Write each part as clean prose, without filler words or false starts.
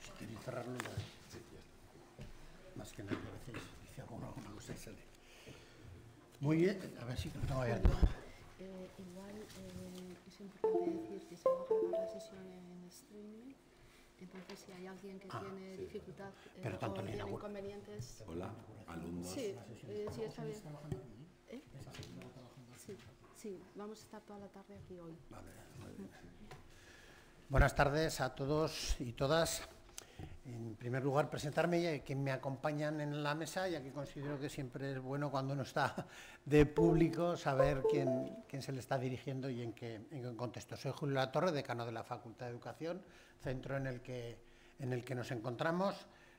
Si queréis cerrarlo, más que nada, a veces dice alguna cosa y sale. Muy bien, a ver si no hay algo. Igual es importante decir que se va a grabar la sesión en streaming, entonces si hay alguien que tiene dificultad o tiene inconvenientes... Hola, alumnos. Sí, sí, está bien. Sí, vamos a estar toda la tarde aquí hoy. Vale, muy bien. Buenas tardes a todos y todas. En primer lugar, presentarme y a quien me acompañan en la mesa, ya que considero que siempre es bueno cuando uno está de público saber quién se le está dirigiendo y en qué contexto. Soy Julio Latorre, decano de la Facultad de Educación, centro en el que nos encontramos.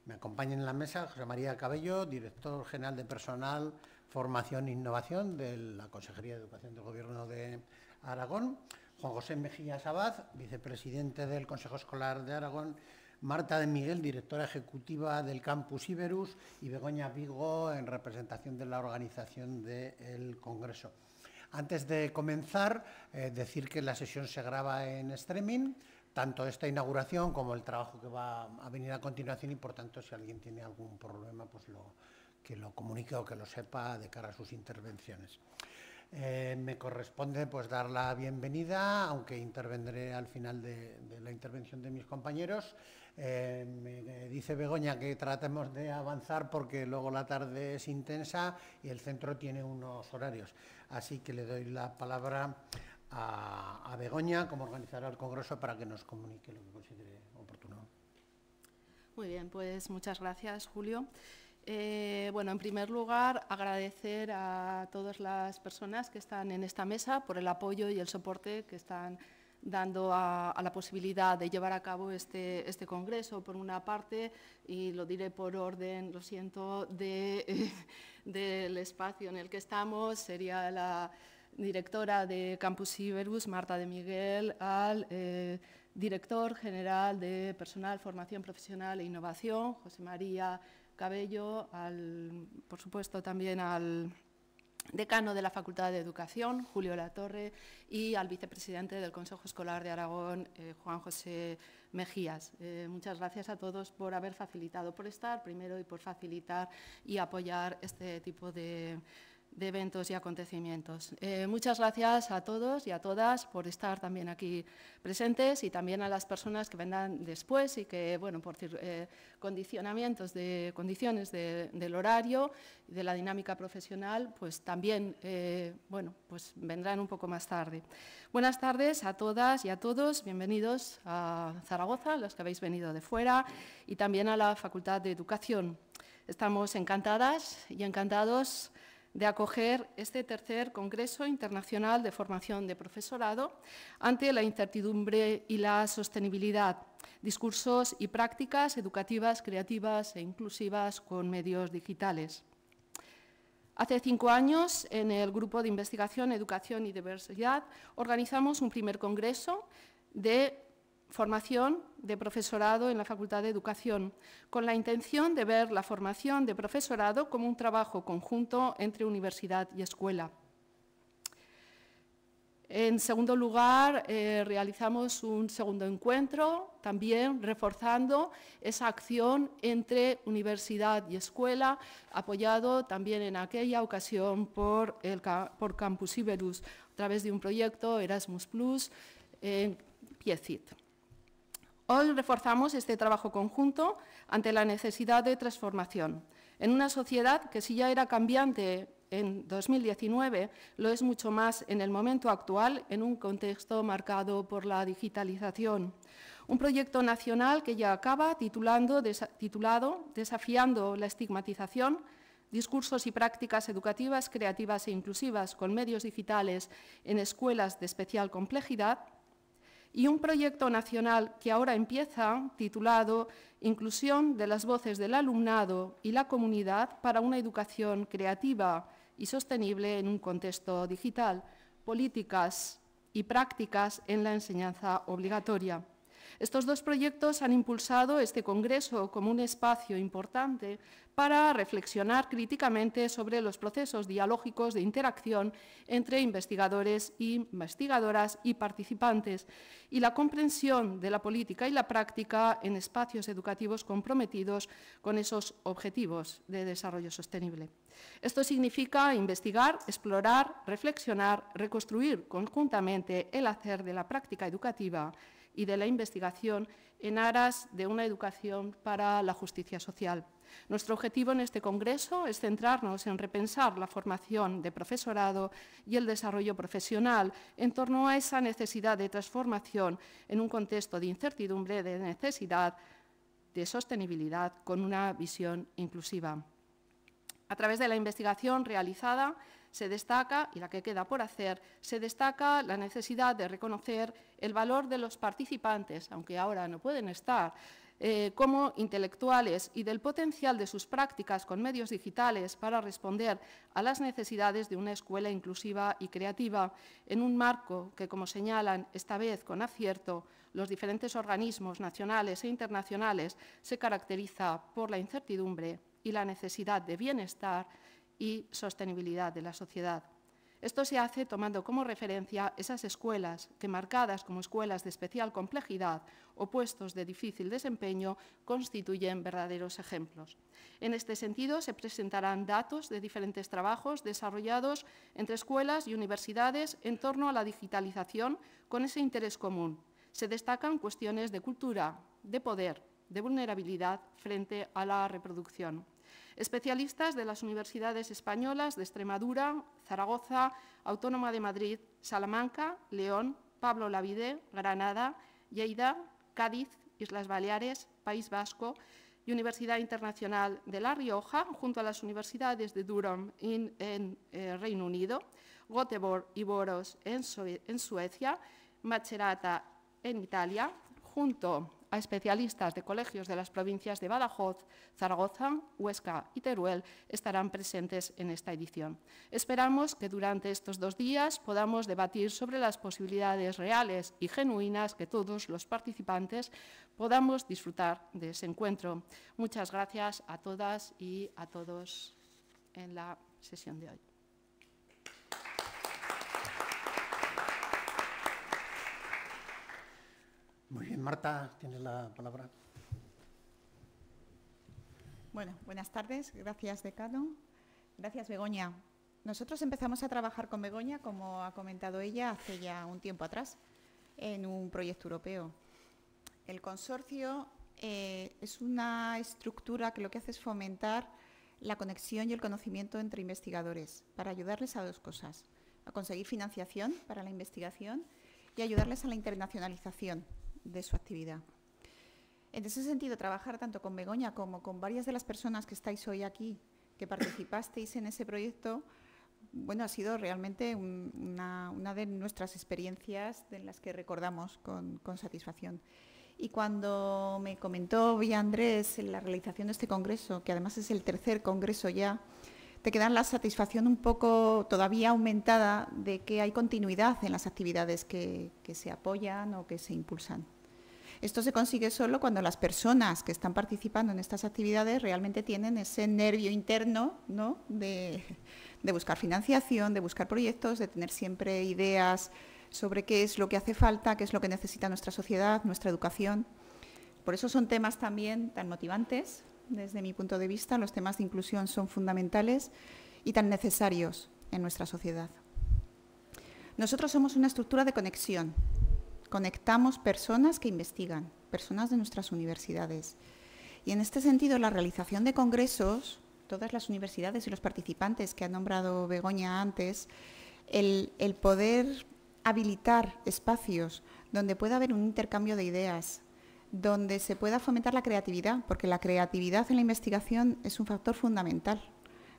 Me acompaña en la mesa José María Cabello, director general de Personal, Formación e Innovación de la Consejería de Educación del Gobierno de Aragón. Juan José Mejías Abad, vicepresidente del Consejo Escolar de Aragón. Marta de Miguel, directora ejecutiva del Campus Iberus, y Begoña Vigo, en representación de la organización del Congreso. Antes de comenzar, decir que la sesión se graba en streaming, tanto esta inauguración como el trabajo que va a venir a continuación, y por tanto, si alguien tiene algún problema, pues que lo comunique o que lo sepa de cara a sus intervenciones. Me corresponde pues dar la bienvenida, aunque intervendré al final de la intervención de mis compañeros. Me dice Begoña que tratemos de avanzar porque luego la tarde es intensa y el centro tiene unos horarios. Así que le doy la palabra a Begoña como organizadora del Congreso para que nos comunique lo que considere oportuno. Muy bien, pues muchas gracias, Julio. Bueno, en primer lugar, agradecer a todas las personas que están en esta mesa por el apoyo y el soporte que están dando a la posibilidad de llevar a cabo este congreso, por una parte, y lo diré por orden, lo siento, del espacio en el que estamos, sería la directora de Campus Iberus, Marta de Miguel, al director general de Personal, Formación Profesional e Innovación, José María Cabello, por supuesto también al decano de la Facultad de Educación, Julio Latorre, y al vicepresidente del Consejo Escolar de Aragón, Juan José Mejías. Muchas gracias a todos por haber facilitado, por estar primero y por facilitar y apoyar este tipo de eventos y acontecimientos. Muchas gracias a todos y a todas por estar también aquí presentes, y también a las personas que vendrán después y que, bueno, por condiciones del horario y de la dinámica profesional, pues también, bueno, pues vendrán un poco más tarde. Buenas tardes a todas y a todos, bienvenidos a Zaragoza, los que habéis venido de fuera, y también a la Facultad de Educación. Estamos encantadas y encantados de acoger este tercer Congreso Internacional de Formación de Profesorado ante la incertidumbre y la sostenibilidad, discursos y prácticas educativas, creativas e inclusivas con medios digitales. Hace 5 años, en el Grupo de Investigación, Educación y Diversidad, organizamos un primer congreso de formación de profesorado en la Facultad de Educación, con la intención de ver la formación de profesorado como un trabajo conjunto entre universidad y escuela. En segundo lugar, realizamos un segundo encuentro, también reforzando esa acción entre universidad y escuela, apoyado también en aquella ocasión por Campus Iberus, a través de un proyecto Erasmus Plus en PIECIT. Hoy reforzamos este trabajo conjunto ante la necesidad de transformación. En una sociedad que, si ya era cambiante en 2019, lo es mucho más en el momento actual, en un contexto marcado por la digitalización. Un proyecto nacional que ya acaba, titulado Desafiando la estigmatización, discursos y prácticas educativas, creativas e inclusivas con medios digitales en escuelas de especial complejidad, y un proyecto nacional que ahora empieza, titulado Inclusión de las voces del alumnado y la comunidad para una educación creativa y sostenible en un contexto digital, políticas y prácticas en la enseñanza obligatoria. Estos dos proyectos han impulsado este congreso como un espacio importante para reflexionar críticamente sobre los procesos dialógicos de interacción entre investigadores e investigadoras y participantes y la comprensión de la política y la práctica en espacios educativos comprometidos con esos objetivos de desarrollo sostenible. Esto significa investigar, explorar, reflexionar, reconstruir conjuntamente el hacer de la práctica educativa y de la investigación en aras de una educación para la justicia social. Nuestro objetivo en este congreso es centrarnos en repensar la formación de profesorado y el desarrollo profesional en torno a esa necesidad de transformación en un contexto de incertidumbre, de necesidad, de sostenibilidad con una visión inclusiva. A través de la investigación realizada se destaca, y la que queda por hacer, se destaca la necesidad de reconocer el valor de los participantes, aunque ahora no pueden estar, como intelectuales y del potencial de sus prácticas con medios digitales para responder a las necesidades de una escuela inclusiva y creativa en un marco que, como señalan esta vez con acierto los diferentes organismos nacionales e internacionales, se caracteriza por la incertidumbre y la necesidad de bienestar y sostenibilidad de la sociedad. Esto se hace tomando como referencia esas escuelas que, marcadas como escuelas de especial complejidad o puestos de difícil desempeño, constituyen verdaderos ejemplos. En este sentido, se presentarán datos de diferentes trabajos desarrollados entre escuelas y universidades en torno a la digitalización con ese interés común. Se destacan cuestiones de cultura, de poder, de vulnerabilidad frente a la reproducción. Especialistas de las universidades españolas de Extremadura, Zaragoza, Autónoma de Madrid, Salamanca, León, Pablo Olavide, Granada, Lleida, Cádiz, Islas Baleares, País Vasco y Universidad Internacional de La Rioja, junto a las universidades de Durham en Reino Unido, Göteborg y Borås en Suecia, Macerata en Italia, junto a especialistas de colegios de las provincias de Badajoz, Zaragoza, Huesca y Teruel estarán presentes en esta edición. Esperamos que durante estos 2 días podamos debatir sobre las posibilidades reales y genuinas que todos los participantes podamos disfrutar de ese encuentro. Muchas gracias a todas y a todos en la sesión de hoy. Muy bien, Marta, tienes la palabra. Bueno, buenas tardes. Gracias, decano. Gracias, Begoña. Nosotros empezamos a trabajar con Begoña, como ha comentado ella, hace ya un tiempo atrás, en un proyecto europeo. El consorcio es una estructura que lo que hace es fomentar la conexión y el conocimiento entre investigadores para ayudarles a 2 cosas: a conseguir financiación para la investigación y ayudarles a la internacionalización de su actividad. En ese sentido, trabajar tanto con Begoña como con varias de las personas que estáis hoy aquí, que participasteis en ese proyecto, bueno, ha sido realmente una de nuestras experiencias de las que recordamos con satisfacción. Y cuando me comentó Villa Andrés en la realización de este congreso, que además es el 3er congreso ya, te queda la satisfacción un poco todavía aumentada de que hay continuidad en las actividades que se apoyan o que se impulsan. Esto se consigue solo cuando las personas que están participando en estas actividades realmente tienen ese nervio interno, ¿no?, de buscar financiación, de buscar proyectos, de tener siempre ideas sobre qué es lo que hace falta, qué es lo que necesita nuestra sociedad, nuestra educación. Por eso son temas también tan motivantes. Desde mi punto de vista, los temas de inclusión son fundamentales y tan necesarios en nuestra sociedad. Nosotros somos una estructura de conexión. Conectamos personas que investigan, personas de nuestras universidades. Y en este sentido, la realización de congresos, todas las universidades y los participantes que ha nombrado Begoña antes, el poder habilitar espacios donde pueda haber un intercambio de ideas, donde se pueda fomentar la creatividad, porque la creatividad en la investigación es un factor fundamental.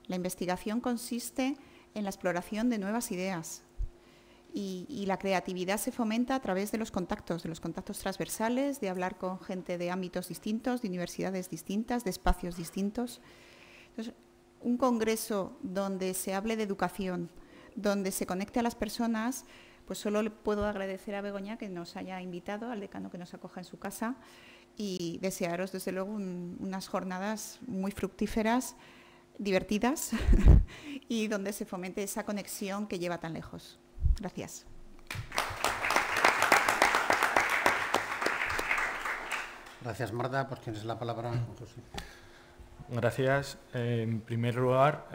La investigación consiste en la exploración de nuevas ideas y la creatividad se fomenta a través de los contactos transversales, de hablar con gente de ámbitos distintos, de universidades distintas, de espacios distintos. Entonces, un congreso donde se hable de educación, donde se conecte a las personas, pues solo le puedo agradecer a Begoña que nos haya invitado, al decano que nos acoja en su casa, y desearos desde luego unas jornadas muy fructíferas, divertidas y donde se fomente esa conexión que lleva tan lejos. Gracias. Gracias, Marta. Pues tienes la palabra, José. Gracias. En primer lugar,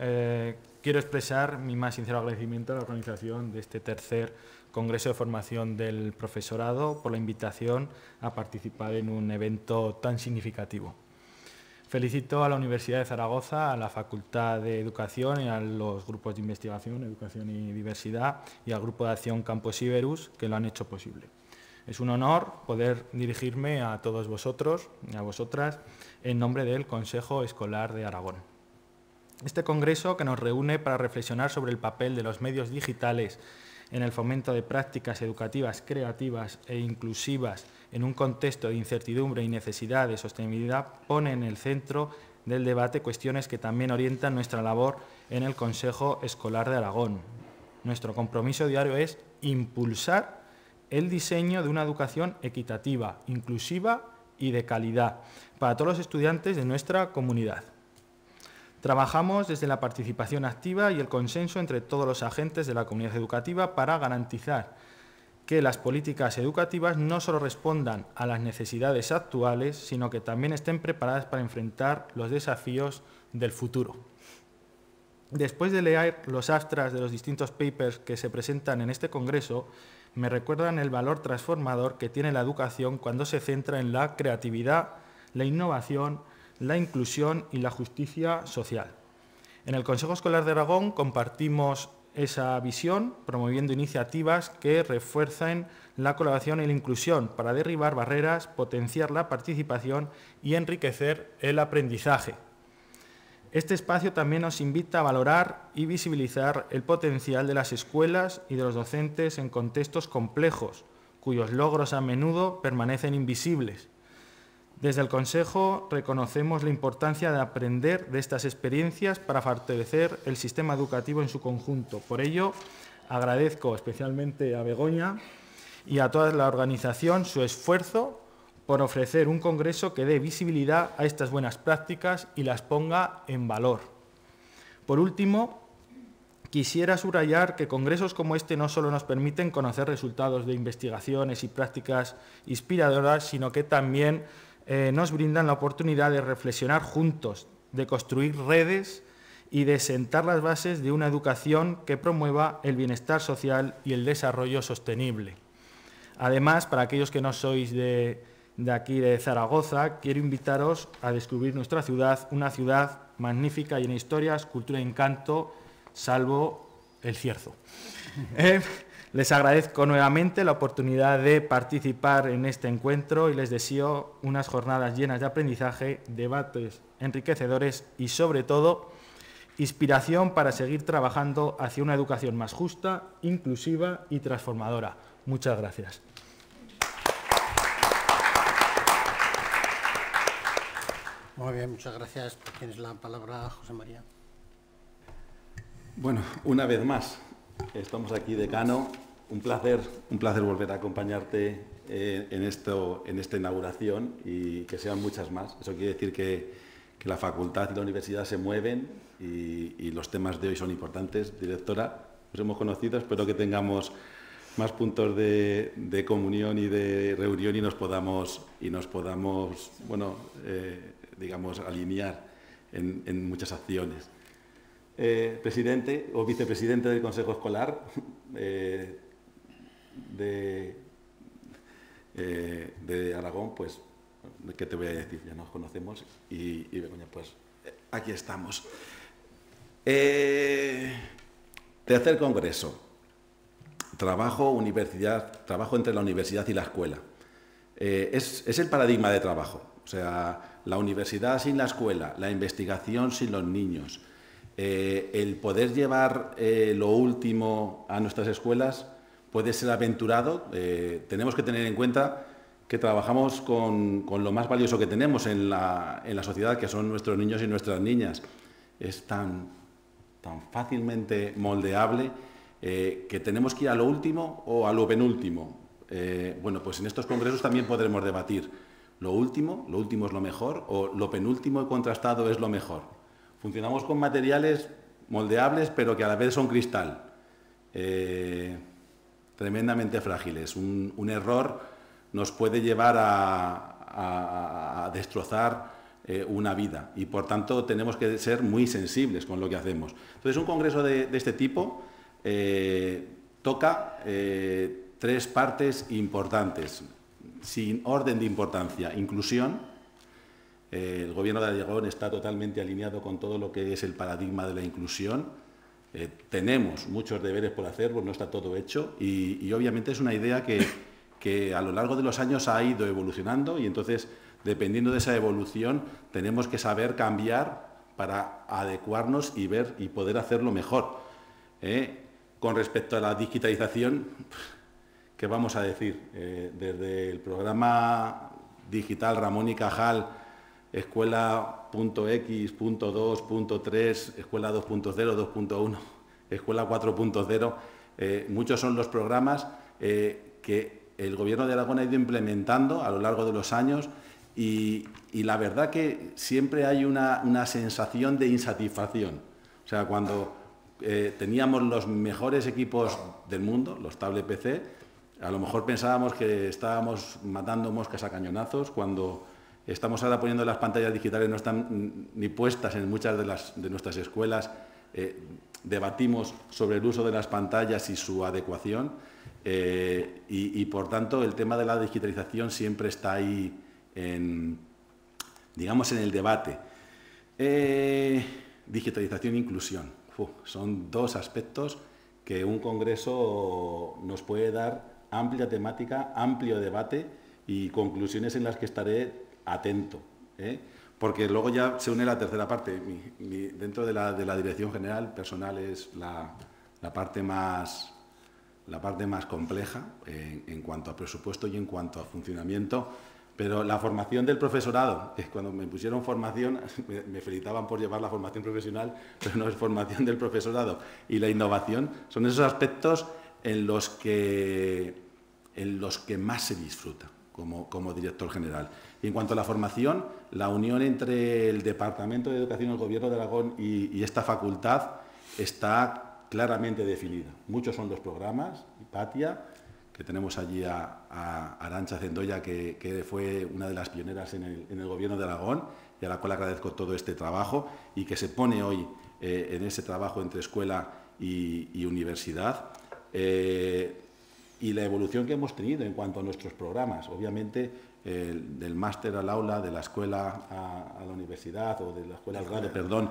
quiero expresar mi más sincero agradecimiento a la organización de este tercer Congreso de Formación del Profesorado por la invitación a participar en un evento tan significativo. Felicito a la Universidad de Zaragoza, a la Facultad de Educación y a los grupos de investigación, Educación y Diversidad y al Grupo de Acción Campus Iberus que lo han hecho posible. Es un honor poder dirigirme a todos vosotros y a vosotras en nombre del Consejo Escolar de Aragón. Este congreso, que nos reúne para reflexionar sobre el papel de los medios digitales en el fomento de prácticas educativas creativas e inclusivas en un contexto de incertidumbre y necesidad de sostenibilidad, pone en el centro del debate cuestiones que también orientan nuestra labor en el Consejo Escolar de Aragón. Nuestro compromiso diario es impulsar el diseño de una educación equitativa, inclusiva y de calidad para todos los estudiantes de nuestra comunidad. Trabajamos desde la participación activa y el consenso entre todos los agentes de la comunidad educativa para garantizar que las políticas educativas no solo respondan a las necesidades actuales, sino que también estén preparadas para enfrentar los desafíos del futuro. Después de leer los abstracts de los distintos papers que se presentan en este congreso, me recuerdan el valor transformador que tiene la educación cuando se centra en la creatividad, la innovación, la inclusión y la justicia social. En el Consejo Escolar de Aragón compartimos esa visión, promoviendo iniciativas que refuercen la colaboración y la inclusión para derribar barreras, potenciar la participación y enriquecer el aprendizaje. Este espacio también nos invita a valorar y visibilizar el potencial de las escuelas y de los docentes en contextos complejos, cuyos logros a menudo permanecen invisibles. Desde el Consejo reconocemos la importancia de aprender de estas experiencias para fortalecer el sistema educativo en su conjunto. Por ello, agradezco especialmente a Begoña y a toda la organización su esfuerzo por ofrecer un congreso que dé visibilidad a estas buenas prácticas y las ponga en valor. Por último, quisiera subrayar que congresos como este no solo nos permiten conocer resultados de investigaciones y prácticas inspiradoras, sino que también nos brindan la oportunidad de reflexionar juntos, de construir redes y de sentar las bases de una educación que promueva el bienestar social y el desarrollo sostenible. Además, para aquellos que no sois de aquí de Zaragoza, quiero invitaros a descubrir nuestra ciudad, una ciudad magnífica, llena de historias, cultura y encanto, salvo el cierzo. Les agradezco nuevamente la oportunidad de participar en este encuentro y les deseo unas jornadas llenas de aprendizaje, debates enriquecedores y, sobre todo, inspiración para seguir trabajando hacia una educación más justa, inclusiva y transformadora. Muchas gracias. Muy bien, muchas gracias. Tienes la palabra, José María. Bueno, una vez más, estamos aquí, decano. Un placer volver a acompañarte en esta inauguración y que sean muchas más. Eso quiere decir que la facultad y la universidad se mueven y los temas de hoy son importantes. Directora, nos hemos conocido, espero que tengamos más puntos de comunión y de reunión y nos podamos bueno, digamos, alinear en muchas acciones. Presidente o vicepresidente del Consejo Escolar de Aragón, pues, ¿qué te voy a decir? Ya nos conocemos y Begoña, pues, aquí estamos. Tercer congreso. Trabajo entre la universidad y la escuela. Es el paradigma de trabajo. O sea, la universidad sin la escuela, la investigación sin los niños, el poder llevar lo último a nuestras escuelas puede ser aventurado. Tenemos que tener en cuenta que trabajamos con lo más valioso que tenemos en la sociedad, que son nuestros niños y nuestras niñas. Es tan fácilmente moldeable ¿Que tenemos que ir a lo último o a lo penúltimo? Bueno, pues en estos congresos también podremos debatir. ¿Lo último es lo mejor o lo penúltimo y contrastado es lo mejor? Funcionamos con materiales moldeables, pero que a la vez son cristal. Tremendamente frágiles. Un error nos puede llevar a destrozar una vida y, por tanto, tenemos que ser muy sensibles con lo que hacemos. Entonces, un congreso de este tipo toca 3 partes importantes, sin orden de importancia. Inclusión. El Gobierno de Aragón está totalmente alineado con todo lo que es el paradigma de la inclusión. Tenemos muchos deberes por hacer, pues no está todo hecho y obviamente es una idea que a lo largo de los años ha ido evolucionando y entonces, dependiendo de esa evolución, tenemos que saber cambiar para adecuarnos y ver y poder hacerlo mejor. Con respecto a la digitalización, ¿qué vamos a decir? Desde el programa digital Ramón y Cajal, Escuela.x, .2, .3, Escuela 2.0, 2.1, Escuela 4.0, muchos son los programas que el Gobierno de Aragón ha ido implementando a lo largo de los años y la verdad que siempre hay una sensación de insatisfacción. O sea, cuando teníamos los mejores equipos del mundo, los tablet PC, a lo mejor pensábamos que estábamos matando moscas a cañonazos. Cuando estamos ahora poniendo las pantallas digitales, no están ni puestas en muchas de nuestras escuelas, debatimos sobre el uso de las pantallas y su adecuación y por tanto el tema de la digitalización siempre está ahí digamos en el debate. Digitalización e inclusión. Son 2 aspectos que un congreso nos puede dar amplia temática, amplio debate y conclusiones en las que estaré atento, porque luego ya se une la tercera parte. Dentro de la dirección general, personal es la parte más compleja en cuanto a presupuesto y en cuanto a funcionamiento, pero la formación del profesorado, cuando me pusieron formación, me felicitaban por llevar la formación profesional, pero no es formación del profesorado, y la innovación son esos aspectos en los que más se disfruta como director general. Y en cuanto a la formación, la unión entre el Departamento de Educación del Gobierno de Aragón y esta facultad está claramente definida. Muchos son los programas, Hipatia, que tenemos allí a Arantxa Zendoya, que fue una de las pioneras en el Gobierno de Aragón y a la cual agradezco todo este trabajo y que se pone hoy en ese trabajo entre escuela y universidad. Y la evolución que hemos tenido en cuanto a nuestros programas, obviamente del máster al aula, de la escuela a la universidad o de la escuela al grado, perdón,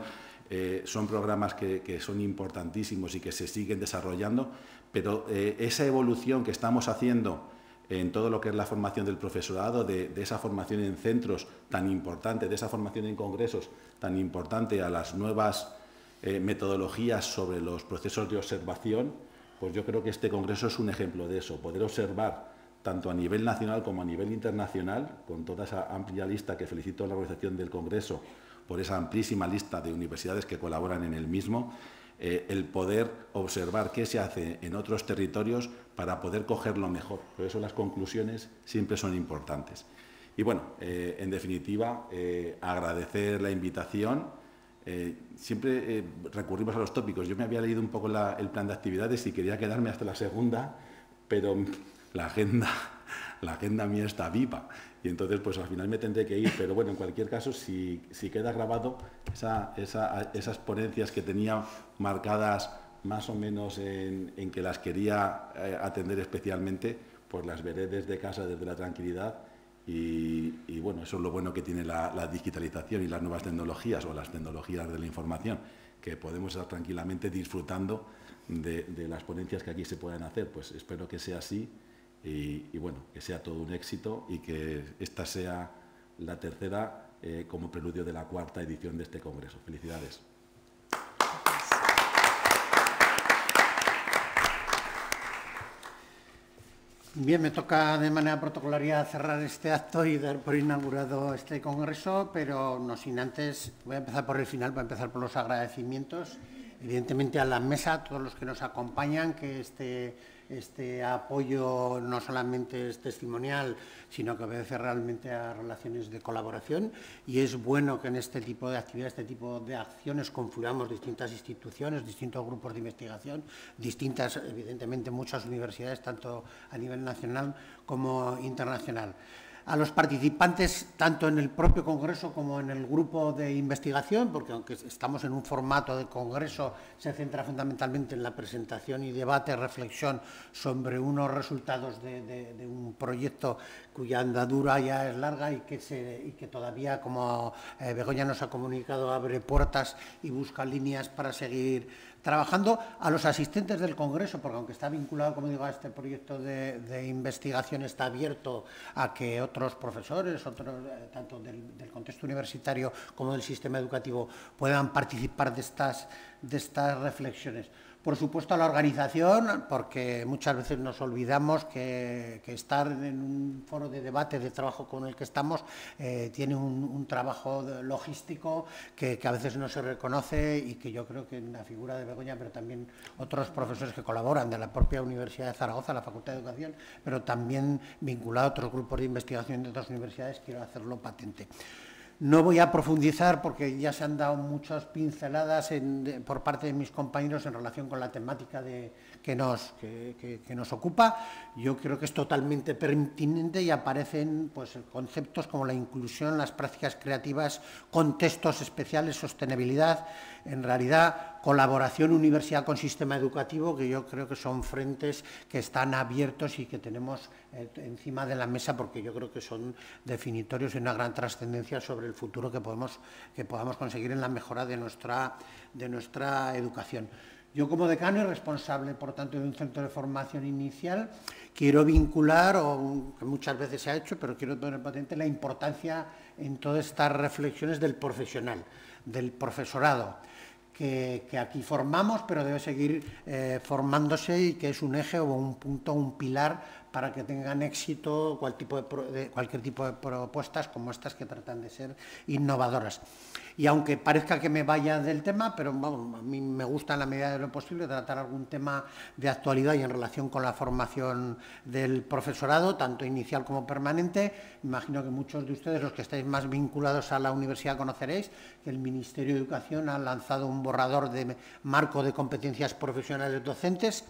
son programas que son importantísimos y que se siguen desarrollando, pero esa evolución que estamos haciendo en todo lo que es la formación del profesorado, de esa formación en centros tan importante, de esa formación en congresos tan importante a las nuevas metodologías sobre los procesos de observación, pues yo creo que este congreso es un ejemplo de eso, poder observar tanto a nivel nacional como a nivel internacional, con toda esa amplia lista que felicito a la organización del congreso por esa amplísima lista de universidades que colaboran en el mismo, el poder observar qué se hace en otros territorios para poder cogerlo mejor. Por eso las conclusiones siempre son importantes. Y bueno, en definitiva, agradecer la invitación. Siempre recurrimos a los tópicos. Yo me había leído un poco el plan de actividades y quería quedarme hasta la segunda, pero la agenda mía está viva y entonces pues al final me tendré que ir, pero bueno, en cualquier caso, si queda grabado esas ponencias que tenía marcadas más o menos en que las quería atender especialmente, pues las veré desde casa, desde la tranquilidad y bueno, eso es lo bueno que tiene la digitalización y las nuevas tecnologías o las tecnologías de la información, que podemos estar tranquilamente disfrutando de las ponencias que aquí se puedan hacer. Pues espero que sea así. Y bueno, que sea todo un éxito y que esta sea la tercera como preludio de la 4ª edición de este congreso. Felicidades. Bien, me toca de manera protocolaria cerrar este acto y dar por inaugurado este congreso, pero no sin antes, voy a empezar por el final, voy a empezar por los agradecimientos evidentemente a la mesa, a todos los que nos acompañan, que este apoyo no solamente es testimonial, sino que obedece realmente a relaciones de colaboración, y es bueno que en este tipo de actividades, este tipo de acciones confluyamos distintas instituciones, distintos grupos de investigación, distintas, evidentemente, muchas universidades, tanto a nivel nacional como internacional. A los participantes, tanto en el propio congreso como en el grupo de investigación, porque aunque estamos en un formato de congreso, se centra fundamentalmente en la presentación y debate, reflexión sobre unos resultados de un proyecto cuya andadura ya es larga y que todavía, como Begoña nos ha comunicado, abre puertas y busca líneas para seguir trabajando. A los asistentes del congreso, porque aunque está vinculado, como digo, a este proyecto de investigación, está abierto a que otros profesores, tanto del contexto universitario como del sistema educativo, puedan participar de estas reflexiones. Por supuesto, a la organización, porque muchas veces nos olvidamos que estar en un foro de debate, de trabajo con el que estamos, tiene un trabajo logístico que a veces no se reconoce, y que yo creo que en la figura de Begoña, pero también otros profesores que colaboran de la propia Universidad de Zaragoza, la Facultad de Educación, pero también vinculado a otros grupos de investigación de otras universidades, quiero hacerlo patente. No voy a profundizar porque ya se han dado muchas pinceladas por parte de mis compañeros en relación con la temática que nos ocupa. Yo creo que es totalmente pertinente y aparecen pues, conceptos como la inclusión, las prácticas creativas, contextos especiales, sostenibilidad, en realidad colaboración universidad con sistema educativo, que yo creo que son frentes que están abiertos y que tenemos encima de la mesa, porque yo creo que son definitorios y una gran trascendencia sobre el futuro que podamos conseguir en la mejora de nuestra educación. Yo, como decano y responsable, por tanto, de un centro de formación inicial, quiero vincular, o que muchas veces se ha hecho, pero quiero poner patente la importancia en todas estas reflexiones del profesional, del profesorado, que aquí formamos, pero debe seguir formándose, y que es un eje o un punto, un pilar para que tengan éxito cualquier tipo de propuestas como estas, que tratan de ser innovadoras. Y aunque parezca que me vaya del tema, pero bueno, a mí me gusta en la medida de lo posible tratar algún tema de actualidad y en relación con la formación del profesorado, tanto inicial como permanente. Imagino que muchos de ustedes, los que estáis más vinculados a la universidad, conoceréis que el Ministerio de Educación ha lanzado un borrador de marco de competencias profesionales docentes.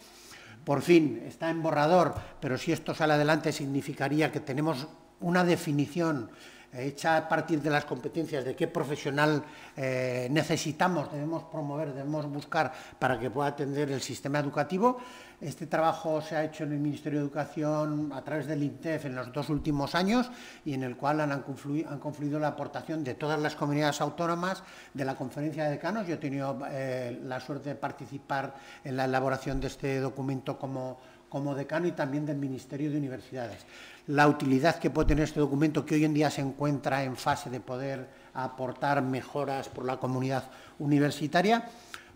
Por fin está en borrador, pero si esto sale adelante significaría que tenemos una definición hecha a partir de las competencias de qué profesional necesitamos, debemos promover, debemos buscar para que pueda atender el sistema educativo. Este trabajo se ha hecho en el Ministerio de Educación a través del INTEF en los 2 últimos años, y en el cual han confluido la aportación de todas las comunidades autónomas, de la Conferencia de Decanos. Yo he tenido la suerte de participar en la elaboración de este documento como decano, y también del Ministerio de Universidades. La utilidad que puede tener este documento, que hoy en día se encuentra en fase de poder aportar mejoras por la comunidad universitaria,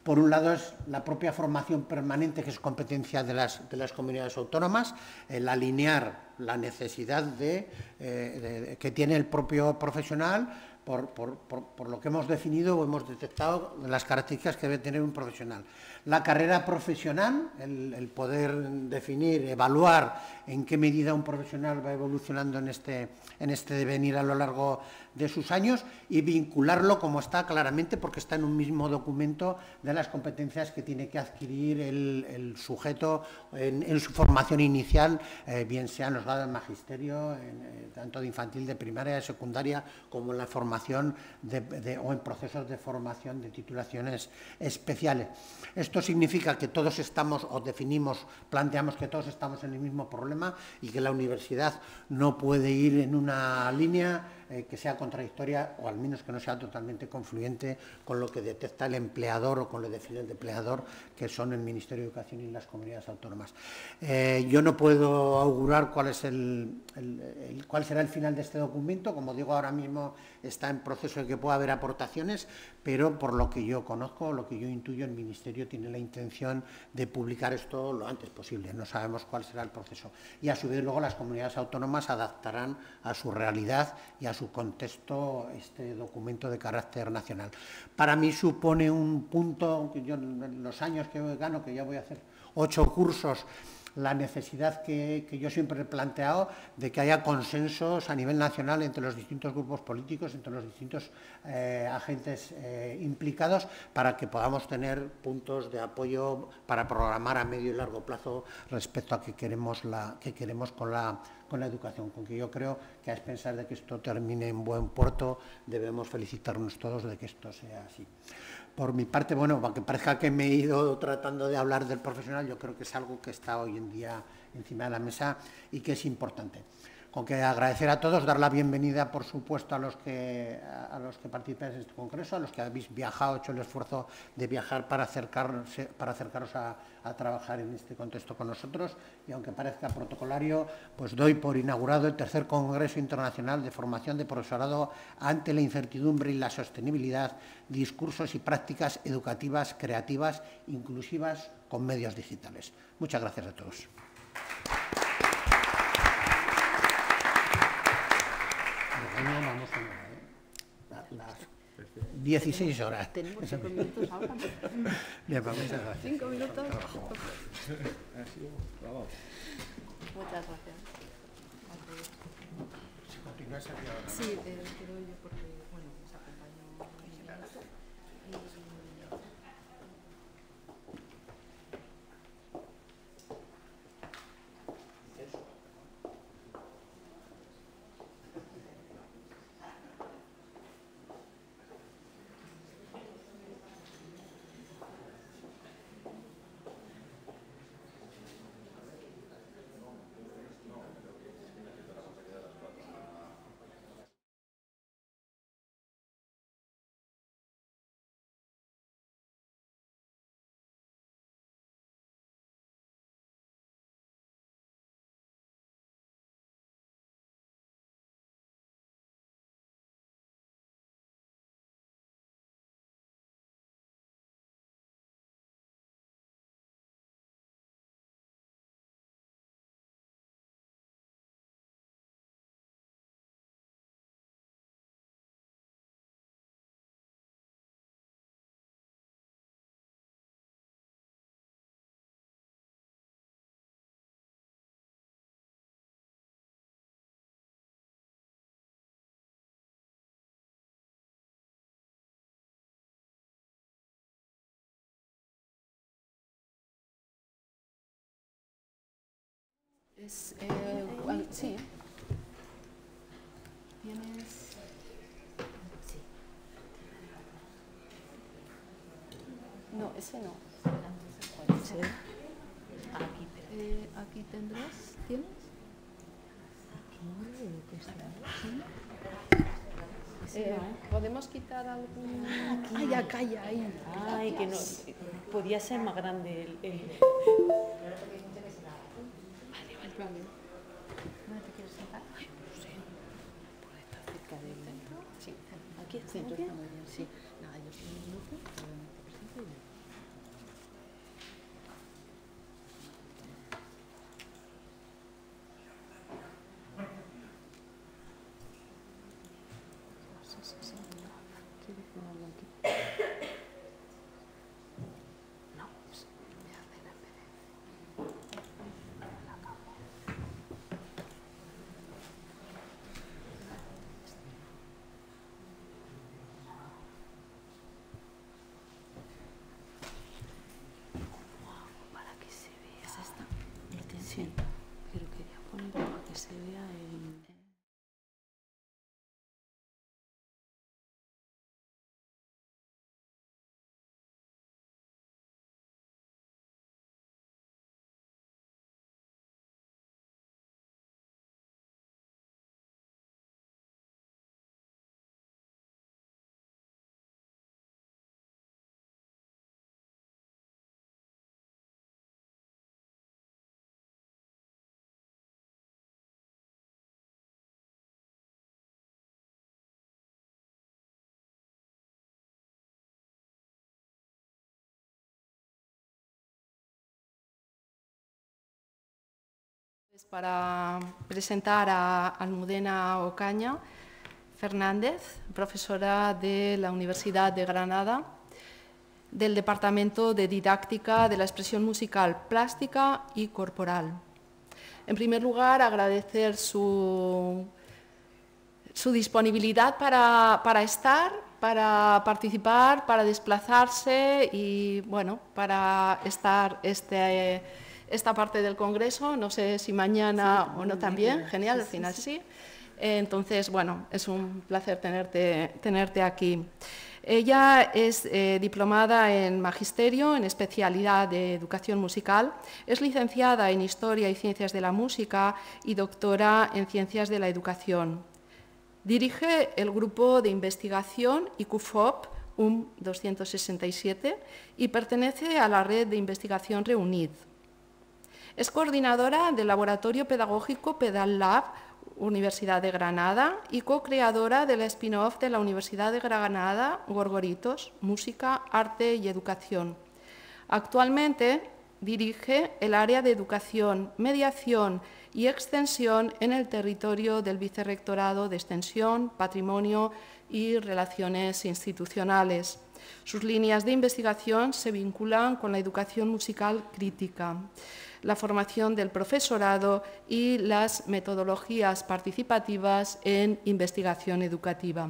por un lado es la propia formación permanente, que es competencia de las comunidades autónomas, el alinear la necesidad que tiene el propio profesional por lo que hemos definido o hemos detectado las características que debe tener un profesional. La carrera profesional, el poder definir, evaluar en qué medida un profesional va evolucionando en este devenir a lo largo de sus años, y vincularlo, como está claramente, porque está en un mismo documento, de las competencias que tiene que adquirir el sujeto en su formación inicial, bien sea en los grados del magisterio, tanto de infantil, de primaria, de secundaria, como en la formación o en procesos de formación de titulaciones especiales. Esto significa que todos estamos, o planteamos que todos estamos en el mismo problema, y que la universidad no puede ir en una línea que sea contradictoria, o al menos que no sea totalmente confluyente con lo que detecta el empleador o con lo que define el empleador, que son el Ministerio de Educación y las comunidades autónomas. Yo no puedo augurar cuál será el final de este documento. Como digo, ahora mismo está en proceso de que pueda haber aportaciones, pero por lo que yo conozco, lo que yo intuyo, el Ministerio tiene la intención de publicar esto lo antes posible. No sabemos cuál será el proceso. Y a su vez luego las comunidades autónomas adaptarán a su realidad y a su contexto este documento de carácter nacional. Para mí supone un punto, que yo en los años que gano, que ya voy a hacer 8 cursos, la necesidad que yo siempre he planteado de que haya consensos a nivel nacional entre los distintos grupos políticos, entre los distintos agentes implicados, para que podamos tener puntos de apoyo para programar a medio y largo plazo respecto a qué queremos con la educación, con que yo creo que a expensas de que esto termine en buen puerto debemos felicitarnos todos de que esto sea así. Por mi parte, bueno, aunque parezca que me he ido tratando de hablar del profesional, yo creo que es algo que está hoy en día encima de la mesa y que es importante. Con que agradecer a todos, dar la bienvenida, por supuesto, a los que participáis en este congreso, a los que habéis viajado, hecho el esfuerzo de viajar para acercaros a trabajar en este contexto con nosotros. Y aunque parezca protocolario, pues doy por inaugurado el tercer Congreso Internacional de Formación de Profesorado ante la Incertidumbre y la Sostenibilidad, discursos y prácticas educativas, creativas, inclusivas con medios digitales. Muchas gracias a todos. Vamos a las 16 horas. Tenemos 5 minutos ahora. Bien, pues muchas gracias. 5 minutos. Muchas gracias. Si continúas aquí ahora. Sí, quiero yo porque, bueno, os acompaño. Sí. Tienes... Sí. No, ese no. Sí. Aquí tendrás. ¿Tienes? ¿Podemos quitar algún...? Ay, acá ya hay. Ay, que no. Podía ser más grande el... Vale. ¿Dónde te quieres sentar? Ay, no sé. Puede estar cerca del centro. Sí. Aquí el centro está muy bien. Sí. Nada, yo estoy en un grupo, te presento y ya. Sí, pero quería ponerlo para que se vea en... Para presentar a Almudena Ocaña, Fernández, profesora de la Universidad de Granada, del Departamento de Didáctica de la Expresión Musical Plástica y Corporal. En primer lugar, agradecer su disponibilidad para estar, para participar, para desplazarse y, bueno, para estar esta parte del Congreso. No sé si mañana o no también. Genial, al final sí. Entonces, bueno, es un placer tenerte aquí. Ella es diplomada en Magisterio, en especialidad de Educación Musical, es licenciada en Historia y Ciencias de la Música y doctora en Ciencias de la Educación. Dirige el grupo de investigación ICUFOP UM267 y pertenece a la red de investigación REUNID. Es coordinadora del Laboratorio Pedagógico Pedal Lab Universidad de Granada y co-creadora de la spin-off de la Universidad de Granada, Gorgoritos, Música, Arte y Educación. Actualmente dirige el área de Educación, Mediación y Extensión en el territorio del Vicerrectorado de Extensión, Patrimonio y Relaciones Institucionales. Sus líneas de investigación se vinculan con la educación musical crítica, la formación del profesorado y las metodologías participativas en investigación educativa.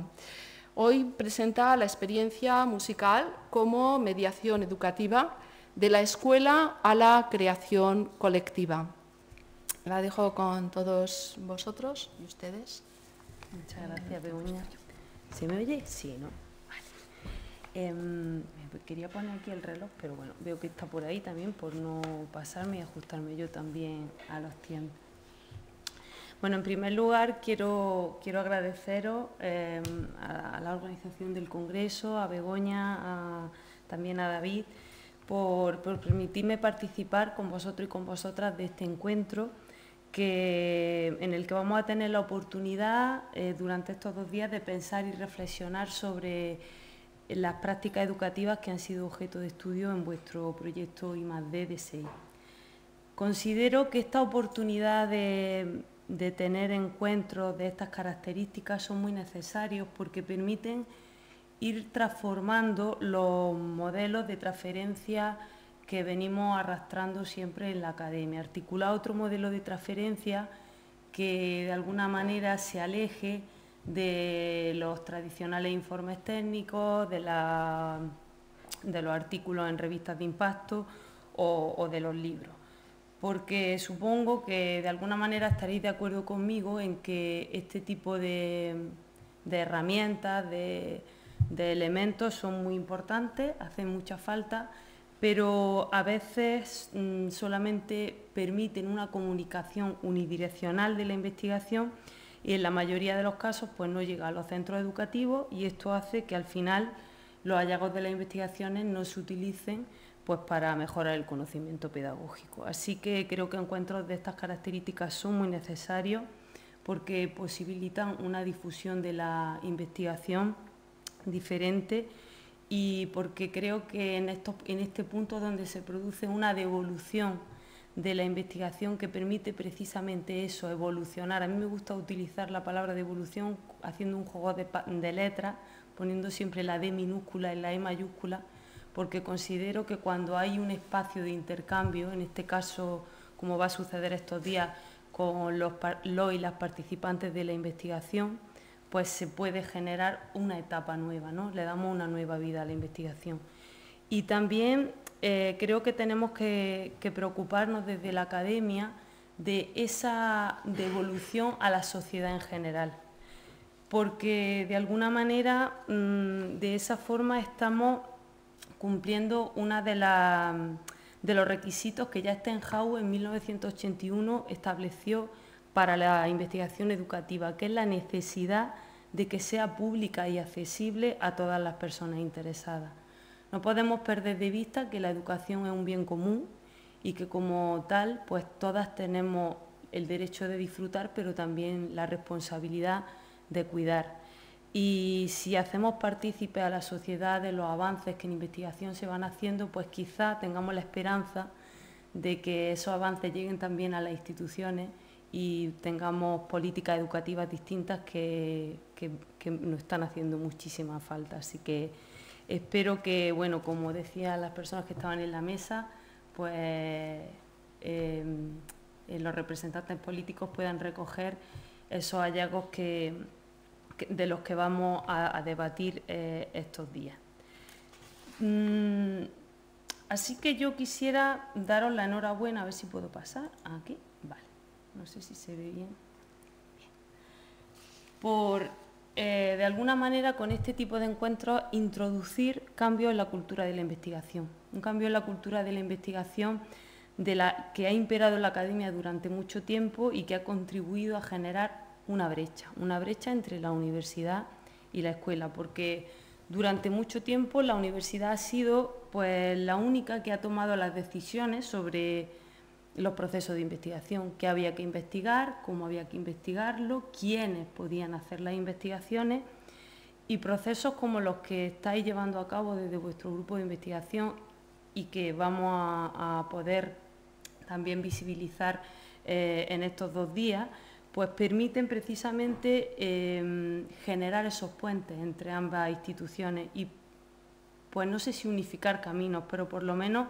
Hoy presenta la experiencia musical como mediación educativa de la escuela a la creación colectiva. La dejo con todos vosotros y ustedes. Muchas gracias, Begoña. ¿Se me oye? Sí, ¿no? Quería poner aquí el reloj, pero bueno, veo que está por ahí también, por no pasarme y ajustarme yo también a los tiempos. Bueno, en primer lugar, quiero agradeceros a la organización del Congreso, a Begoña, también a David, por permitirme participar con vosotros y con vosotras de este encuentro en el que vamos a tener la oportunidad durante estos 2 días de pensar y reflexionar sobre las prácticas educativas que han sido objeto de estudio en vuestro proyecto I+D de SEI. Considero que esta oportunidad de tener encuentros de estas características son muy necesarios porque permiten ir transformando los modelos de transferencia que venimos arrastrando siempre en la academia, articular otro modelo de transferencia que de alguna manera se aleje de los tradicionales informes técnicos, de los artículos en revistas de impacto o de los libros. Porque supongo que de alguna manera estaréis de acuerdo conmigo en que este tipo de herramientas, de elementos son muy importantes, hacen mucha falta, pero a veces solamente permiten una comunicación unidireccional de la investigación y en la mayoría de los casos pues no llega a los centros educativos y esto hace que al final los hallazgos de las investigaciones no se utilicen pues para mejorar el conocimiento pedagógico. Así que creo que encuentros de estas características son muy necesarios porque posibilitan una difusión de la investigación diferente y porque creo que en este punto donde se produce una devolución de la investigación que permite precisamente eso, evolucionar. A mí me gusta utilizar la palabra de evolución haciendo un juego de letras, poniendo siempre la D minúscula y la E mayúscula, porque considero que cuando hay un espacio de intercambio, en este caso, como va a suceder estos días con los y las participantes de la investigación, pues se puede generar una etapa nueva, ¿no? Le damos una nueva vida a la investigación. Y también creo que tenemos que preocuparnos desde la academia de esa devolución a la sociedad en general, porque de alguna manera de esa forma estamos cumpliendo una de los requisitos que ya Stenhouse en 1981 estableció para la investigación educativa, que es la necesidad de que sea pública y accesible a todas las personas interesadas. No podemos perder de vista que la educación es un bien común y que como tal, pues todas tenemos el derecho de disfrutar, pero también la responsabilidad de cuidar. Y si hacemos partícipe a la sociedad de los avances que en investigación se van haciendo, pues quizá tengamos la esperanza de que esos avances lleguen también a las instituciones y tengamos políticas educativas distintas que nos están haciendo muchísima falta. Así que espero que, bueno, como decían las personas que estaban en la mesa, pues los representantes políticos puedan recoger esos hallazgos de los que vamos a debatir estos días. Así que yo quisiera daros la enhorabuena, a ver si puedo pasar aquí, vale, no sé si se ve bien, por de alguna manera con este tipo de encuentros introducir cambios en la cultura de la investigación, un cambio en la cultura de la investigación que ha imperado en la academia durante mucho tiempo y que ha contribuido a generar una brecha entre la universidad y la escuela, porque durante mucho tiempo la universidad ha sido pues la única que ha tomado las decisiones sobre los procesos de investigación, qué había que investigar, cómo había que investigarlo, quiénes podían hacer las investigaciones, y procesos como los que estáis llevando a cabo desde vuestro grupo de investigación y que vamos a poder también visibilizar en estos 2 días, pues permiten precisamente generar esos puentes entre ambas instituciones y, pues no sé si unificar caminos, pero por lo menos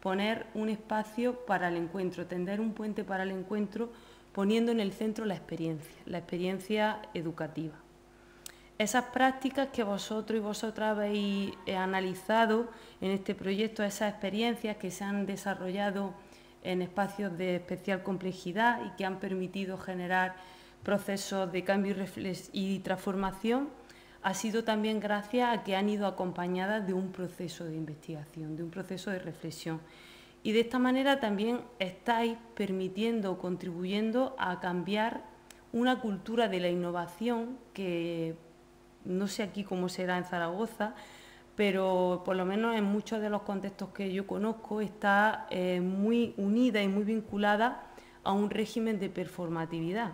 poner un espacio para el encuentro, tender un puente para el encuentro, poniendo en el centro la experiencia educativa. Esas prácticas que vosotros y vosotras habéis analizado en este proyecto, esas experiencias que se han desarrollado en espacios de especial complejidad y que han permitido generar procesos de cambio y transformación, ha sido también gracias a que han ido acompañadas de un proceso de investigación, de un proceso de reflexión. Y de esta manera también estáis permitiendo, contribuyendo a cambiar una cultura de la innovación que, no sé aquí cómo será en Zaragoza, pero por lo menos en muchos de los contextos que yo conozco está muy unida y muy vinculada a un régimen de performatividad,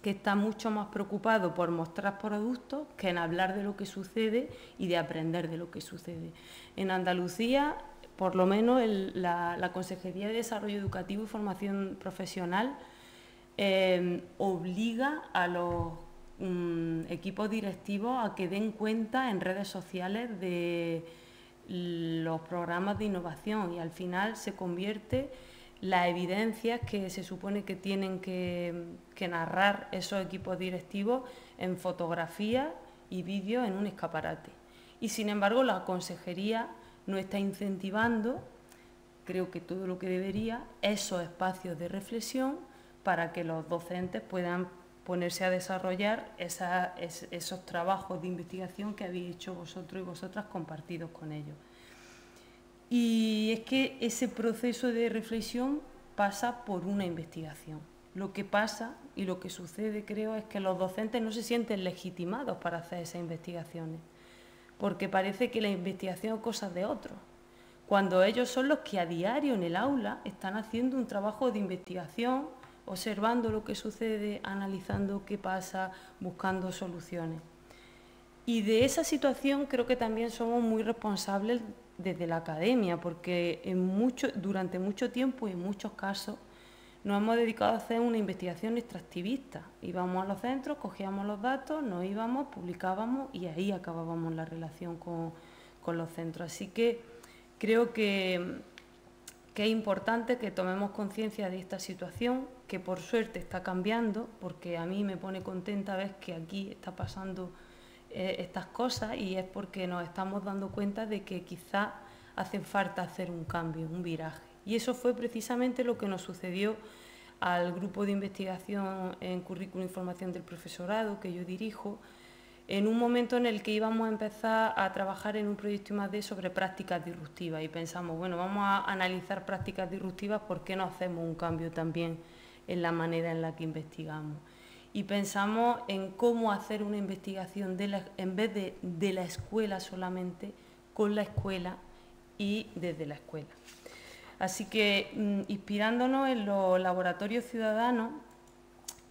que está mucho más preocupado por mostrar productos que en hablar de lo que sucede y de aprender de lo que sucede. En Andalucía, por lo menos la Consejería de Desarrollo Educativo y Formación Profesional obliga a los equipos directivos a que den cuenta en redes sociales de los programas de innovación, y al final se convierte las evidencias que se supone que tienen que narrar esos equipos directivos en fotografías y vídeos en un escaparate. Y sin embargo la consejería no está incentivando, creo que todo lo que debería, esos espacios de reflexión para que los docentes puedan ponerse a desarrollar esos trabajos de investigación que habéis hecho vosotros y vosotras compartidos con ellos. Y es que ese proceso de reflexión pasa por una investigación. Lo que pasa y lo que sucede, creo, es que los docentes no se sienten legitimados para hacer esas investigaciones, porque parece que la investigación es cosa de otros, cuando ellos son los que a diario en el aula están haciendo un trabajo de investigación, observando lo que sucede, analizando qué pasa, buscando soluciones. Y de esa situación creo que también somos muy responsables desde la academia, porque durante mucho tiempo y en muchos casos nos hemos dedicado a hacer una investigación extractivista. Íbamos a los centros, cogíamos los datos, nos íbamos, publicábamos y ahí acabábamos la relación con los centros. Así que creo que es importante que tomemos conciencia de esta situación, que por suerte está cambiando, porque a mí me pone contenta ver que aquí está pasando estas cosas, y es porque nos estamos dando cuenta de que quizá hace falta hacer un cambio, un viraje. Y eso fue precisamente lo que nos sucedió al grupo de investigación en currículum y formación del profesorado que yo dirijo, en un momento en el que íbamos a empezar a trabajar en un proyecto I+D sobre prácticas disruptivas, y pensamos, bueno, vamos a analizar prácticas disruptivas, ¿por qué no hacemos un cambio también en la manera en la que investigamos? Y pensamos en cómo hacer una investigación en vez de la escuela solamente, con la escuela y desde la escuela. Así que, inspirándonos en los laboratorios ciudadanos,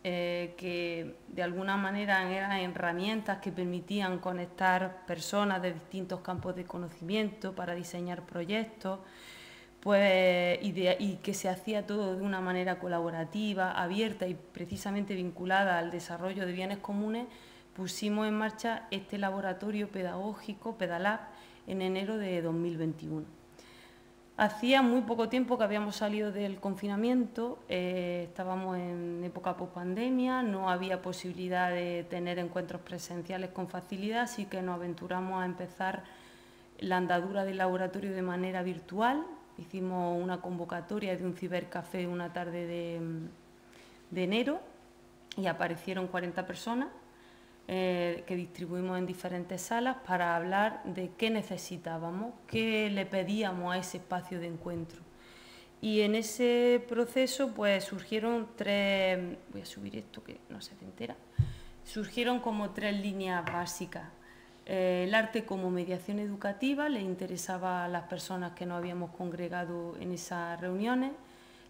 que de alguna manera eran herramientas que permitían conectar personas de distintos campos de conocimiento para diseñar proyectos, pues, y que se hacía todo de una manera colaborativa, abierta y precisamente vinculada al desarrollo de bienes comunes, pusimos en marcha este laboratorio pedagógico, Pedalab, en enero de 2021. Hacía muy poco tiempo que habíamos salido del confinamiento, estábamos en época pospandemia, no había posibilidad de tener encuentros presenciales con facilidad, así que nos aventuramos a empezar la andadura del laboratorio de manera virtual. Hicimos una convocatoria de un cibercafé una tarde de enero y aparecieron 40 personas que distribuimos en diferentes salas para hablar de qué necesitábamos, qué le pedíamos a ese espacio de encuentro. Y en ese proceso pues surgieron tres, voy a subir esto que no se ve entera, surgieron como tres líneas básicas. El arte como mediación educativa le interesaba a las personas que nos habíamos congregado en esas reuniones.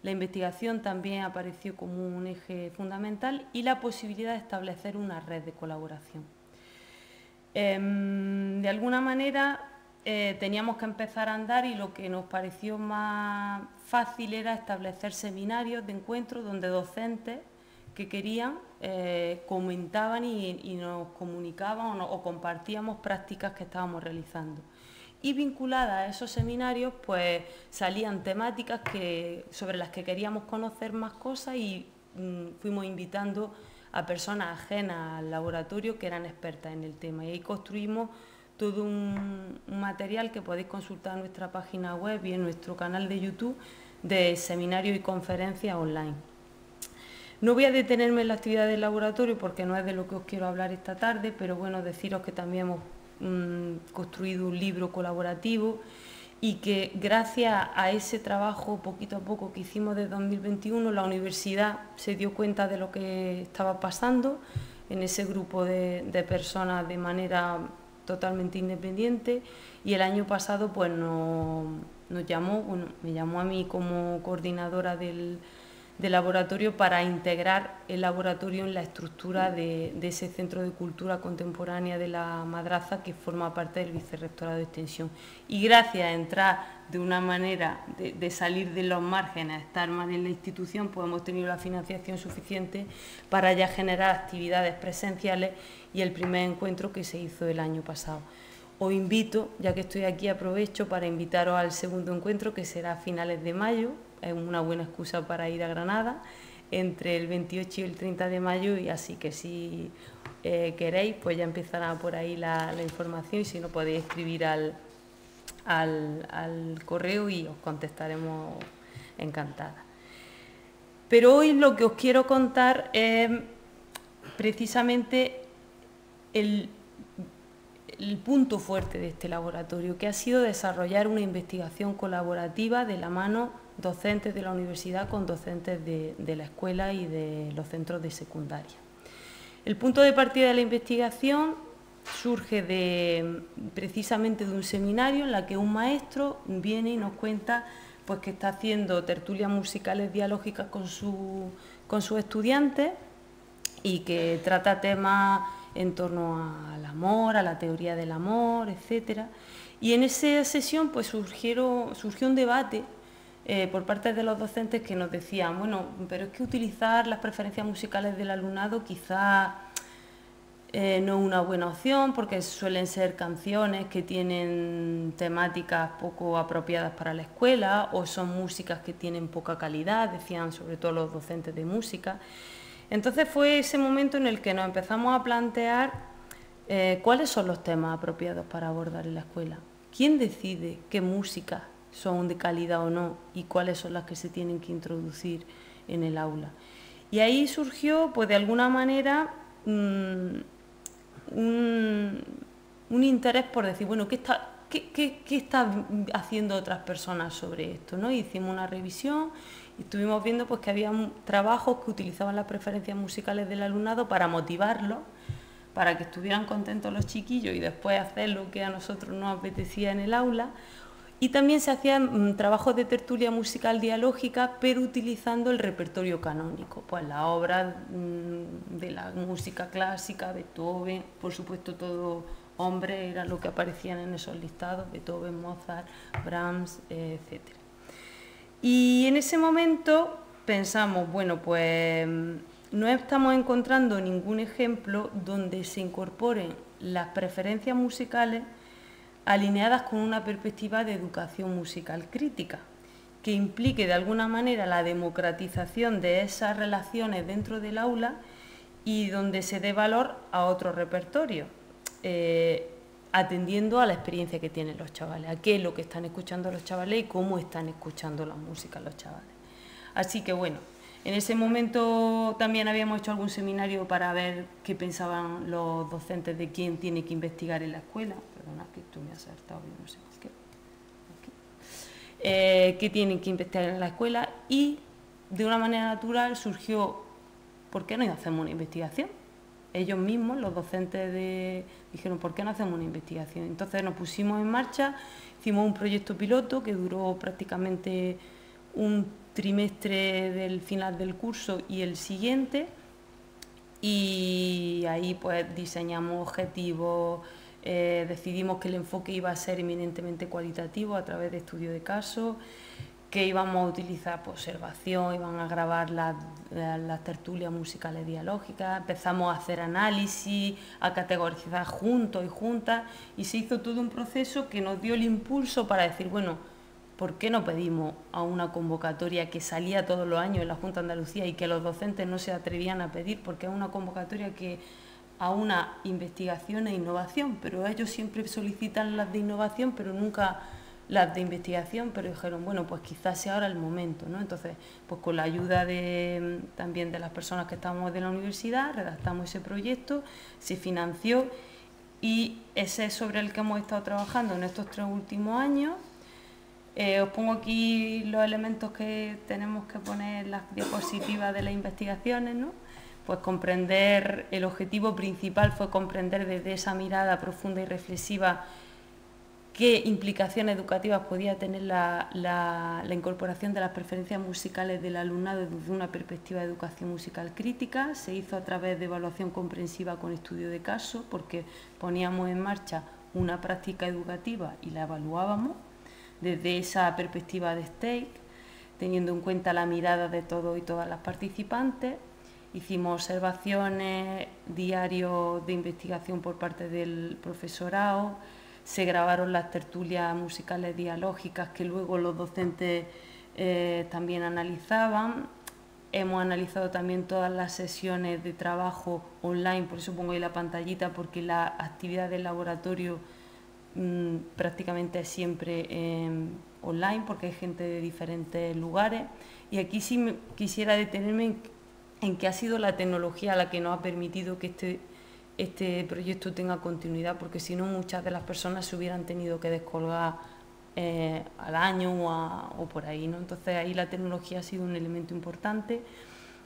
La investigación también apareció como un eje fundamental y la posibilidad de establecer una red de colaboración. De alguna manera teníamos que empezar a andar y lo que nos pareció más fácil era establecer seminarios de encuentro donde docentes que querían comentaban y nos comunicaban o compartíamos prácticas que estábamos realizando. Y vinculadas a esos seminarios pues salían temáticas sobre las que queríamos conocer más cosas y fuimos invitando a personas ajenas al laboratorio que eran expertas en el tema. Y ahí construimos todo un material que podéis consultar en nuestra página web y en nuestro canal de YouTube de seminarios y conferencias online. No voy a detenerme en la actividad del laboratorio porque no es de lo que os quiero hablar esta tarde, pero bueno, deciros que también hemos construido un libro colaborativo y que gracias a ese trabajo poquito a poco que hicimos desde 2021 la universidad se dio cuenta de lo que estaba pasando en ese grupo de personas de manera totalmente independiente y el año pasado pues nos llamó, bueno, me llamó a mí como coordinadora del laboratorio para integrar el laboratorio en la estructura de ese Centro de Cultura Contemporánea de la Madraza que forma parte del Vicerrectorado de Extensión. Y gracias a entrar de una manera de salir de los márgenes, a estar más en la institución, pues hemos tenido la financiación suficiente para ya generar actividades presenciales y el primer encuentro que se hizo el año pasado. Os invito, ya que estoy aquí, aprovecho para invitaros al segundo encuentro que será a finales de mayo. Es una buena excusa para ir a Granada entre el 28 y el 30 de mayo y así que si queréis pues ya empezará por ahí la información y si no podéis escribir al correo y os contestaremos encantada. Pero hoy lo que os quiero contar es precisamente el punto fuerte de este laboratorio, que ha sido desarrollar una investigación colaborativa de la mano docentes de la universidad con docentes de la escuela y de los centros de secundaria. El punto de partida de la investigación surge precisamente de un seminario en la que un maestro viene y nos cuenta pues, que está haciendo tertulias musicales dialógicas con sus estudiantes y que trata temas en torno al amor, a la teoría del amor, etcétera. Y en esa sesión pues, surgió un debate por parte de los docentes que nos decían, bueno, pero es que utilizar las preferencias musicales del alumnado quizá no es una buena opción porque suelen ser canciones que tienen temáticas poco apropiadas para la escuela o son músicas que tienen poca calidad, decían sobre todo los docentes de música. Entonces fue ese momento en el que nos empezamos a plantear cuáles son los temas apropiados para abordar en la escuela, quién decide qué músicas son de calidad o no y cuáles son las que se tienen que introducir en el aula. Y ahí surgió, pues de alguna manera, un interés por decir, bueno, ¿qué están haciendo otras personas sobre esto? ¿No? Hicimos una revisión y estuvimos viendo pues, que había trabajos que utilizaban las preferencias musicales del alumnado para motivarlos, para que estuvieran contentos los chiquillos y después hacer lo que a nosotros nos apetecía en el aula. Y también se hacían trabajos de tertulia musical dialógica, pero utilizando el repertorio canónico, pues las obras de la música clásica, Beethoven, por supuesto todo hombres era lo que aparecían en esos listados, Beethoven, Mozart, Brahms, etc. Y en ese momento pensamos, bueno, pues no estamos encontrando ningún ejemplo donde se incorporen las preferencias musicales alineadas con una perspectiva de educación musical crítica, que implique de alguna manera la democratización de esas relaciones dentro del aula y donde se dé valor a otro repertorio, atendiendo a la experiencia que tienen los chavales, a qué es lo que están escuchando los chavales y cómo están escuchando la música los chavales. Así que bueno, en ese momento también habíamos hecho algún seminario para ver qué pensaban los docentes de quién tiene que investigar en la escuela. Perdona que tú me has saltado, yo no sé qué. Que tienen que investigar en la escuela, y de una manera natural surgió, ¿por qué no hacemos una investigación? Ellos mismos, los docentes, dijeron, ¿por qué no hacemos una investigación? Entonces nos pusimos en marcha, hicimos un proyecto piloto que duró prácticamente un trimestre del final del curso y el siguiente, y ahí pues diseñamos objetivos, decidimos que el enfoque iba a ser eminentemente cualitativo a través de estudio de caso, que íbamos a utilizar observación, iban a grabar las tertulias musicales dialógicas, empezamos a hacer análisis, a categorizar juntos y juntas, y se hizo todo un proceso que nos dio el impulso para decir, bueno, ¿por qué no pedimos a una convocatoria que salía todos los años en la Junta de Andalucía y que los docentes no se atrevían a pedir, porque es una convocatoria que a una investigación e innovación, pero ellos siempre solicitan las de innovación, pero nunca las de investigación, pero dijeron, bueno, pues quizás sea ahora el momento, ¿no? Entonces, pues con la ayuda también de las personas que estábamos de la universidad, redactamos ese proyecto, se financió, y ese es sobre el que hemos estado trabajando en estos 3 últimos años. Os pongo aquí los elementos que tenemos que poner en las diapositivas de las investigaciones, ¿no? Pues comprender, el objetivo principal fue comprender desde esa mirada profunda y reflexiva qué implicaciones educativas podía tener la incorporación de las preferencias musicales del alumnado desde una perspectiva de educación musical crítica. Se hizo a través de evaluación comprensiva con estudio de caso, porque poníamos en marcha una práctica educativa y la evaluábamos desde esa perspectiva de stake, teniendo en cuenta la mirada de todos y todas las participantes. Hicimos observaciones, diarios de investigación por parte del profesorado, se grabaron las tertulias musicales dialógicas que luego los docentes también analizaban. Hemos analizado también todas las sesiones de trabajo online, por eso pongo ahí la pantallita, porque la actividad del laboratorio prácticamente es siempre online, porque hay gente de diferentes lugares. Y aquí sí quisiera detenerme en que ha sido la tecnología la que nos ha permitido que este proyecto tenga continuidad, porque si no muchas de las personas se hubieran tenido que descolgar al año o por ahí, ¿no? Entonces ahí la tecnología ha sido un elemento importante.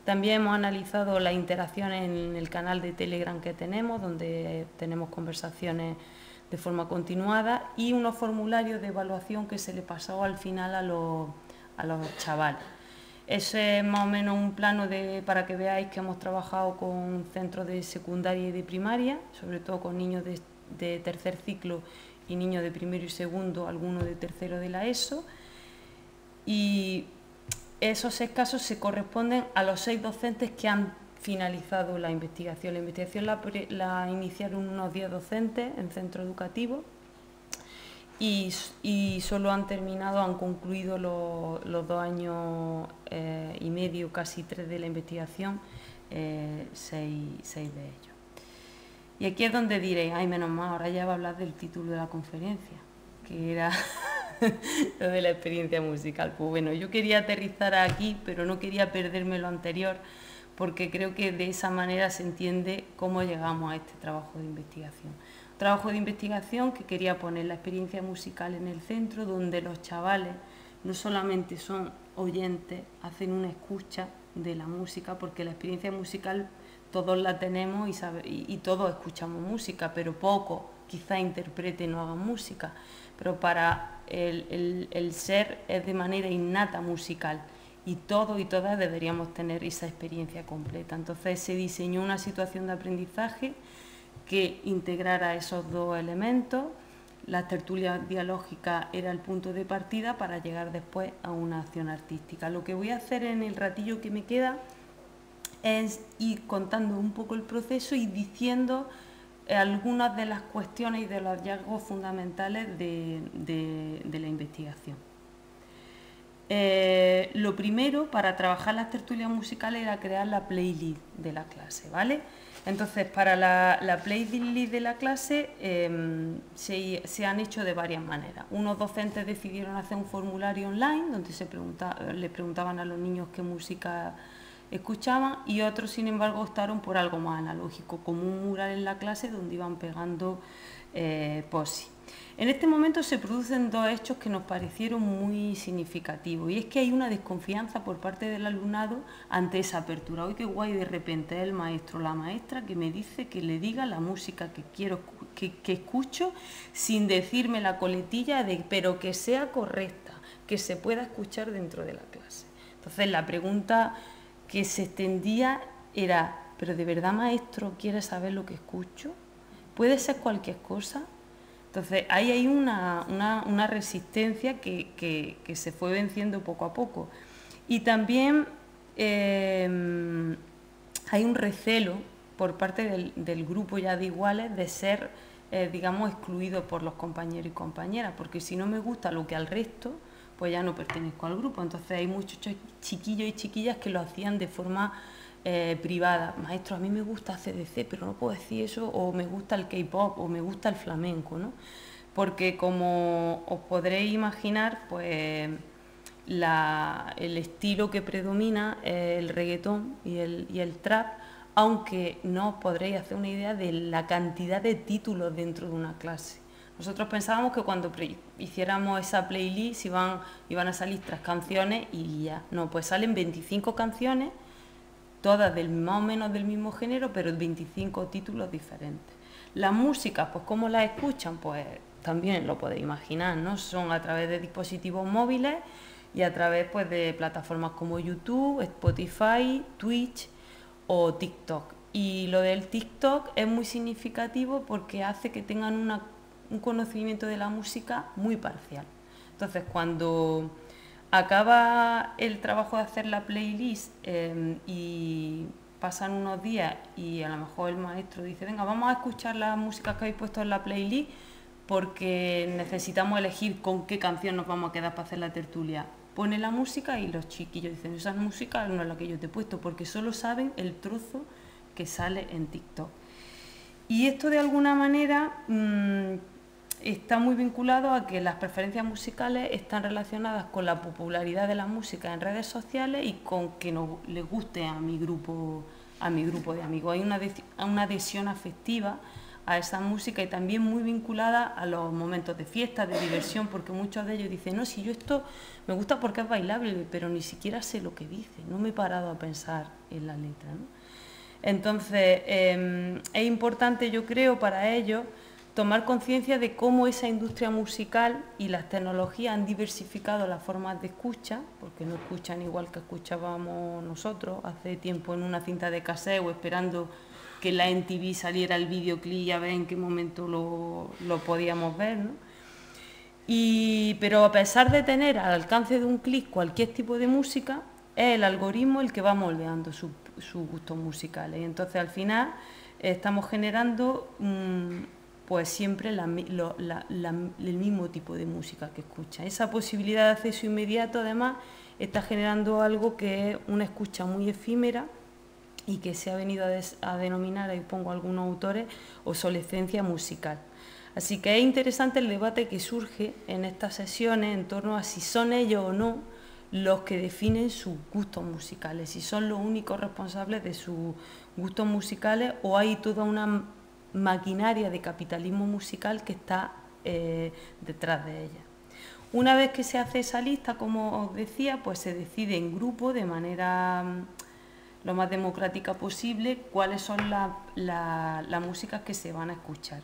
También hemos analizado las interacciones en el canal de Telegram que tenemos, donde tenemos conversaciones de forma continuada, y unos formularios de evaluación que se le pasó al final a los chavales. Ese es más o menos un plano para que veáis que hemos trabajado con centros de secundaria y de primaria, sobre todo con niños de tercer ciclo y niños de primero y segundo, algunos de tercero de la ESO. Y esos 6 casos se corresponden a los 6 docentes que han finalizado la investigación. La investigación la iniciaron unos 10 docentes en centro educativo, y solo han concluido los 2 años y medio, casi 3 de la investigación, 6 de ellos. Y aquí es donde diréis, ay, menos mal, ahora ya va a hablar del título de la conferencia, que era lo de la experiencia musical. Pues bueno, yo quería aterrizar aquí, pero no quería perderme lo anterior, porque creo que de esa manera se entiende cómo llegamos a este trabajo de investigación. Trabajo de investigación que quería poner la experiencia musical en el centro, donde los chavales no solamente son oyentes, hacen una escucha de la música, porque la experiencia musical todos la tenemos y todos escuchamos música, pero pocos quizá interpreten o hagan música, pero para el ser es de manera innata musical, y todos y todas deberíamos tener esa experiencia completa. Entonces se diseñó una situación de aprendizaje que integrara esos 2 elementos, la tertulia dialógica era el punto de partida para llegar después a una acción artística. Lo que voy a hacer en el ratillo que me queda es ir contando un poco el proceso y diciendo algunas de las cuestiones y de los hallazgos fundamentales de la investigación. Lo primero, para trabajar las tertulias musicales, era crear la playlist de la clase, ¿vale? Entonces, para la playlist de la clase se han hecho de varias maneras. Unos docentes decidieron hacer un formulario online donde le preguntaban a los niños qué música escuchaban, y otros, sin embargo, optaron por algo más analógico, como un mural en la clase donde iban pegando posi. En este momento se producen dos hechos que nos parecieron muy significativos, y es que hay una desconfianza por parte del alumnado ante esa apertura. Hoy qué guay, de repente es el maestro o la maestra que me dice que le diga la música que quiero que escucho, sin decirme la coletilla de pero que sea correcta, que se pueda escuchar dentro de la clase. Entonces la pregunta que se extendía era, ¿pero de verdad, maestro, quiere saber lo que escucho? ¿Puede ser cualquier cosa? Entonces, ahí hay una resistencia que se fue venciendo poco a poco. Y también hay un recelo por parte del grupo ya de iguales de ser, digamos, excluido por los compañeros y compañeras, porque si no me gusta lo que al resto, pues ya no pertenezco al grupo. Entonces hay muchos chiquillos y chiquillas que lo hacían de forma privada. Maestro, a mí me gusta CDC, pero no puedo decir eso, o me gusta el K-pop, o me gusta el flamenco, ¿no? Porque como os podréis imaginar, pues el estilo que predomina es el reggaetón y el trap, aunque no os podréis hacer una idea de la cantidad de títulos dentro de una clase. Nosotros pensábamos que cuando hiciéramos esa playlist iban a salir 3 canciones y ya. No, pues salen 25 canciones, todas más o menos del mismo género, pero 25 títulos diferentes. Las músicas, pues ¿cómo las escuchan? Pues también lo podéis imaginar, ¿no? Son a través de dispositivos móviles y a través, pues, de plataformas como YouTube, Spotify, Twitch o TikTok. Y lo del TikTok es muy significativo porque hace que tengan un conocimiento de la música muy parcial. Entonces, cuando acaba el trabajo de hacer la playlist y pasan unos días y a lo mejor el maestro dice, venga, vamos a escuchar las músicas que habéis puesto en la playlist porque necesitamos elegir con qué canción nos vamos a quedar para hacer la tertulia. Pone la música y los chiquillos dicen, esa música no es la que yo te he puesto, porque solo saben el trozo que sale en TikTok. Y esto de alguna manera está muy vinculado a que las preferencias musicales están relacionadas con la popularidad de la música en redes sociales y con que les guste a mi grupo de amigos. Hay una adhesión afectiva a esa música y también muy vinculada a los momentos de fiesta, de diversión, porque muchos de ellos dicen, no, si yo esto me gusta porque es bailable, pero ni siquiera sé lo que dice, no me he parado a pensar en la letra, ¿no? Entonces, es importante, yo creo, para ellos tomar conciencia de cómo esa industria musical y las tecnologías han diversificado las formas de escucha, porque no escuchan igual que escuchábamos nosotros hace tiempo en una cinta de cassette o esperando que la MTV saliera el videoclip y a ver en qué momento lo podíamos ver, ¿no? Pero a pesar de tener al alcance de un clic cualquier tipo de música, es el algoritmo el que va moldeando sus gustos musicales. Y entonces al final estamos generando pues siempre el mismo tipo de música que escucha. Esa posibilidad de acceso inmediato además está generando algo que es una escucha muy efímera y que se ha venido a denominar, ahí pongo algunos autores, obsolescencia musical. Así que es interesante el debate que surge en estas sesiones en torno a si son ellos o no los que definen sus gustos musicales, si son los únicos responsables de sus gustos musicales o hay toda una maquinaria de capitalismo musical que está detrás de ella. Una vez que se hace esa lista, como os decía, pues se decide en grupo de manera lo más democrática posible cuáles son las músicas que se van a escuchar.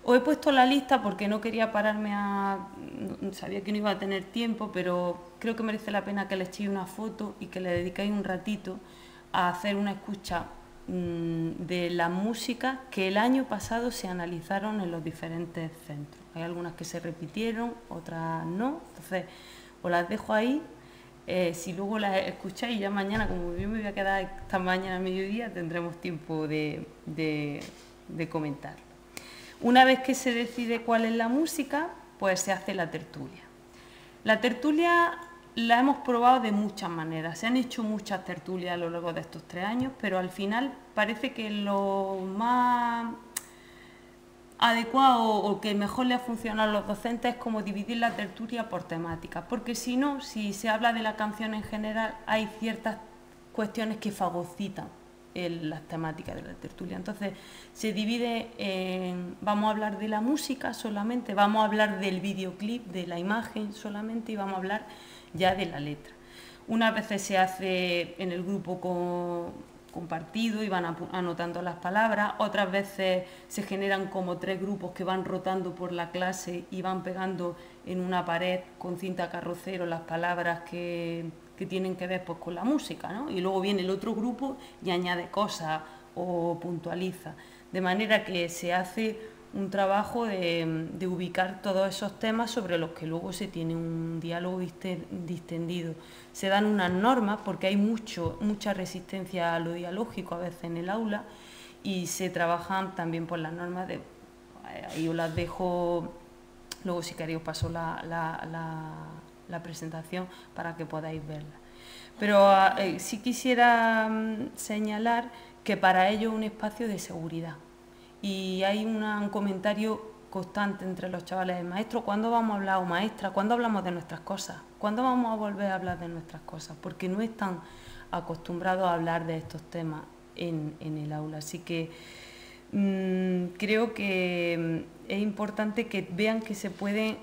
Os he puesto la lista porque no quería pararme sabía que no iba a tener tiempo, pero creo que merece la pena que le echéis una foto y que le dedicáis un ratito a hacer una escucha de las músicas que el año pasado se analizaron en los diferentes centros. Hay algunas que se repitieron, otras no, entonces os las dejo ahí. Si luego las escucháis, ya mañana, como yo me voy a quedar esta mañana a mediodía, tendremos tiempo de comentar. Una vez que se decide cuál es la música, pues se hace la tertulia. La tertulia la hemos probado de muchas maneras. Se han hecho muchas tertulias a lo largo de estos 3 años, pero al final parece que lo más adecuado o que mejor le ha funcionado a los docentes es como dividir la tertulia por temáticas, porque si no, si se habla de la canción en general, hay ciertas cuestiones que fagocitan las temáticas de la tertulia. Entonces se divide en, vamos a hablar de la música solamente, vamos a hablar del videoclip, de la imagen solamente, y vamos a hablar ya de la letra. Unas veces se hace en el grupo compartido y van anotando las palabras, otras veces se generan como 3 grupos que van rotando por la clase y van pegando en una pared con cinta carrocero las palabras que tienen que ver pues, con la música, ¿no? Y luego viene el otro grupo y añade cosas o puntualiza, de manera que se hace un trabajo de ubicar todos esos temas sobre los que luego se tiene un diálogo distendido. Se dan unas normas porque hay mucha resistencia a lo dialógico a veces en el aula, y se trabajan también por las normas de... Ahí os las dejo, luego si queréis os paso la presentación para que podáis verla. Pero sí quisiera señalar que para ello es un espacio de seguridad. Y hay un comentario constante entre los chavales de maestro, ¿cuándo vamos a hablar, o maestra, cuándo hablamos de nuestras cosas? ¿Cuándo vamos a volver a hablar de nuestras cosas? Porque no están acostumbrados a hablar de estos temas en el aula. Así que creo que es importante que vean que se puede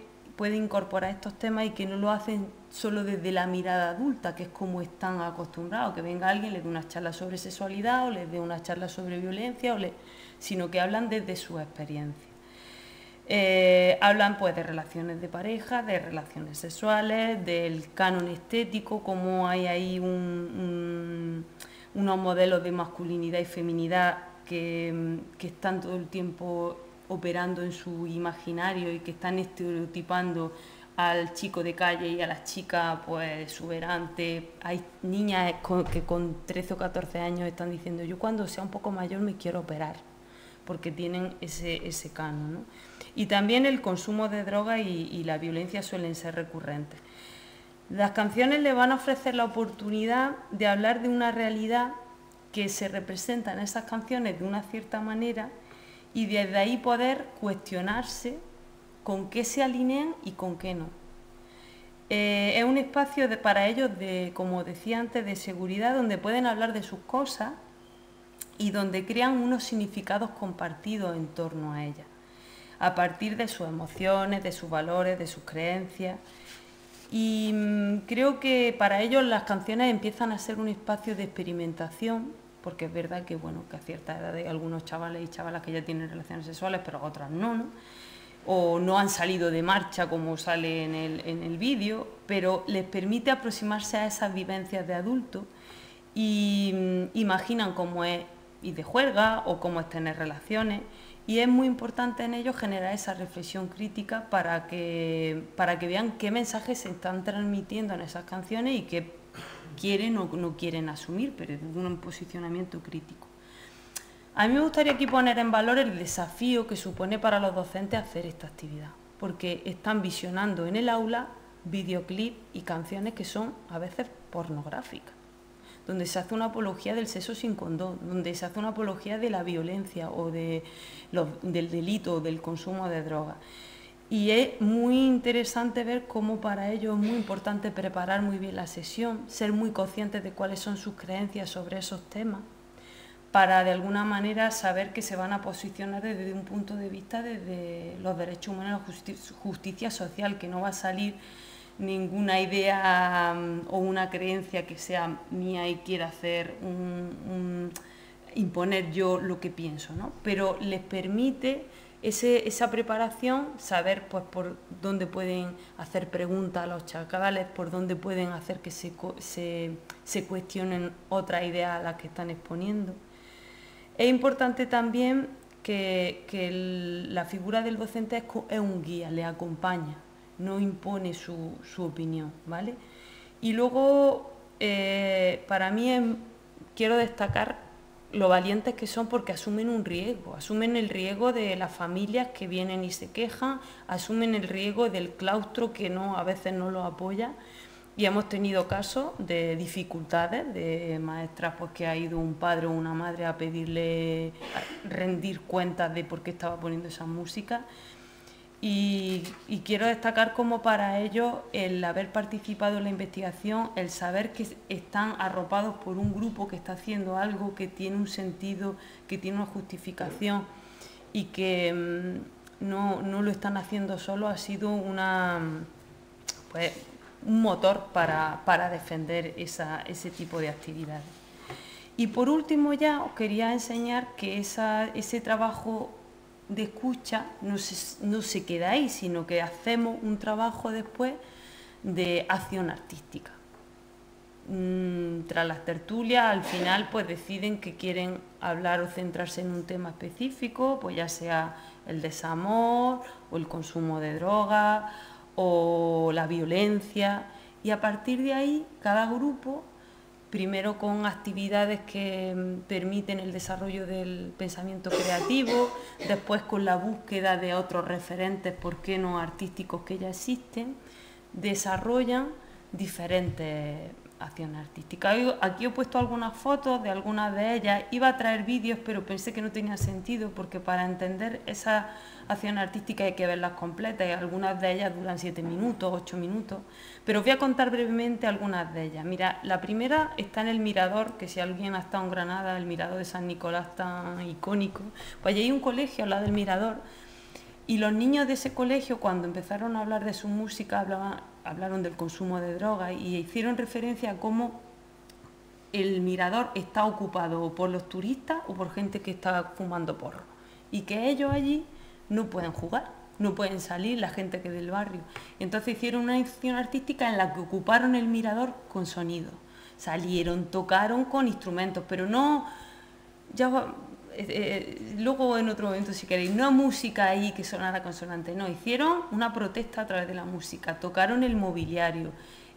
incorporar estos temas y que no lo hacen solo desde la mirada adulta, que es como están acostumbrados, que venga alguien, les dé una charla sobre sexualidad o les dé una charla sobre violencia, sino que hablan desde su experiencia. Hablan pues de relaciones de pareja, de relaciones sexuales, del canon estético, cómo hay ahí unos modelos de masculinidad y feminidad que están todo el tiempo operando en su imaginario y que están estereotipando al chico de calle y a las chicas pues exuberantes. Hay niñas que con 13 o 14 años están diciendo, yo cuando sea un poco mayor me quiero operar, porque tienen ese canon, ¿no? Y también el consumo de drogas y la violencia suelen ser recurrentes. Las canciones le van a ofrecer la oportunidad de hablar de una realidad que se representa en esas canciones de una cierta manera, y desde ahí poder cuestionarse con qué se alinean y con qué no. Es un espacio para ellos, como decía antes, de seguridad, donde pueden hablar de sus cosas y donde crean unos significados compartidos en torno a ellas, a partir de sus emociones, de sus valores, de sus creencias. Y creo que para ellos las canciones empiezan a ser un espacio de experimentación, porque es verdad que, bueno, que a cierta edad hay algunos chavales y chavalas que ya tienen relaciones sexuales, pero otras no, o no han salido de marcha como sale en el vídeo, pero les permite aproximarse a esas vivencias de adultos y imaginan cómo es ir de juerga o cómo es tener relaciones, y es muy importante en ellos generar esa reflexión crítica para que vean qué mensajes se están transmitiendo en esas canciones y qué quieren o no quieren asumir, pero desde un posicionamiento crítico. A mí me gustaría aquí poner en valor el desafío que supone para los docentes hacer esta actividad, porque están visionando en el aula videoclips y canciones que son a veces pornográficas, donde se hace una apología del sexo sin condón, donde se hace una apología de la violencia o del delito o del consumo de drogas. Y es muy interesante ver cómo para ellos es muy importante preparar muy bien la sesión, ser muy conscientes de cuáles son sus creencias sobre esos temas, para de alguna manera saber que se van a posicionar desde un punto de vista desde los derechos humanos y la justicia social, que no va a salir ninguna idea o una creencia que sea mía y quiera hacer imponer yo lo que pienso, ¿no? Pero les permite esa preparación, saber pues por dónde pueden hacer preguntas a los chavales, por dónde pueden hacer que se cuestionen otras ideas a las que están exponiendo. Es importante también que la figura del docente es un guía, le acompaña, no impone su opinión, ¿vale? Y luego, para mí, quiero destacar lo valientes que son porque asumen un riesgo, asumen el riesgo de las familias que vienen y se quejan, asumen el riesgo del claustro que a veces no lo apoya, y hemos tenido casos de dificultades de maestras, pues que ha ido un padre o una madre a pedirle rendir cuentas de por qué estaba poniendo esa música. Y quiero destacar como para ellos el haber participado en la investigación, el saber que están arropados por un grupo que está haciendo algo que tiene un sentido, que tiene una justificación y que no lo están haciendo solo, ha sido un motor para defender ese tipo de actividades. Y por último ya os quería enseñar que ese trabajo de escucha no se queda ahí, sino que hacemos un trabajo después de acción artística. Tras las tertulias, al final pues deciden que quieren hablar o centrarse en un tema específico, pues ya sea el desamor o el consumo de drogas o la violencia, y a partir de ahí cada grupo, primero con actividades que permiten el desarrollo del pensamiento creativo, después con la búsqueda de otros referentes, ¿por qué no artísticos que ya existen?, desarrollan diferentes acciones artísticas. Aquí he puesto algunas fotos de algunas de ellas, iba a traer vídeos pero pensé que no tenía sentido porque para entender esas acciones artísticas hay que verlas completas y algunas de ellas duran 7 minutos, 8 minutos, pero os voy a contar brevemente algunas de ellas. Mira, la primera está en el Mirador, que si alguien ha estado en Granada, el Mirador de San Nicolás tan icónico, pues allí hay un colegio al lado del Mirador y los niños de ese colegio cuando empezaron a hablar de su música hablaron del consumo de drogas y hicieron referencia a cómo el Mirador está ocupado o por los turistas o por gente que está fumando porro y que ellos allí no pueden jugar, no pueden salir, la gente que es del barrio. Entonces hicieron una acción artística en la que ocuparon el Mirador con sonido. Salieron, tocaron con instrumentos, pero no... luego en otro momento si queréis, no música ahí que sonara consonante, no, hicieron una protesta a través de la música, tocaron el mobiliario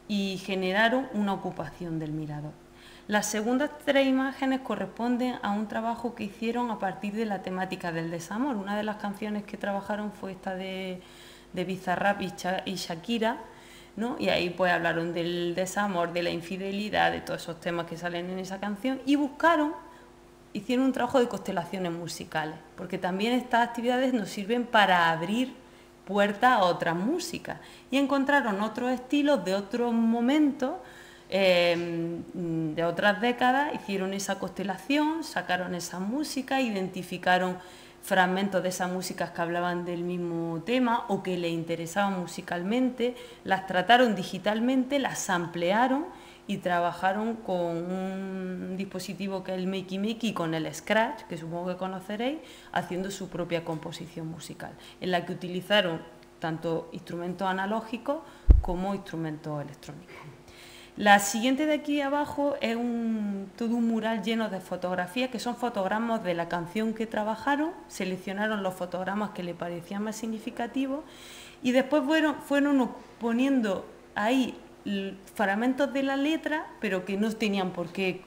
y generaron una ocupación del Mirador. Las segundas 3 imágenes corresponden a un trabajo que hicieron a partir de la temática del desamor. Una de las canciones que trabajaron fue esta de Bizarrap y Shakira, ¿no? Y ahí pues hablaron del desamor, de la infidelidad, de todos esos temas que salen en esa canción y hicieron un trabajo de constelaciones musicales, porque también estas actividades nos sirven para abrir puertas a otras músicas y encontraron otros estilos de otros momentos, de otras décadas, hicieron esa constelación, sacaron esa música, identificaron fragmentos de esas músicas que hablaban del mismo tema o que les interesaban musicalmente, las trataron digitalmente, las samplearon y trabajaron con un dispositivo que es el Makey Makey con el Scratch, que supongo que conoceréis, haciendo su propia composición musical, en la que utilizaron tanto instrumentos analógicos como instrumentos electrónicos. La siguiente de aquí abajo es todo un mural lleno de fotografías, que son fotogramas de la canción que trabajaron, seleccionaron los fotogramas que les parecían más significativos y después fueron poniendo ahí fragmentos de la letra, pero que no tenían por qué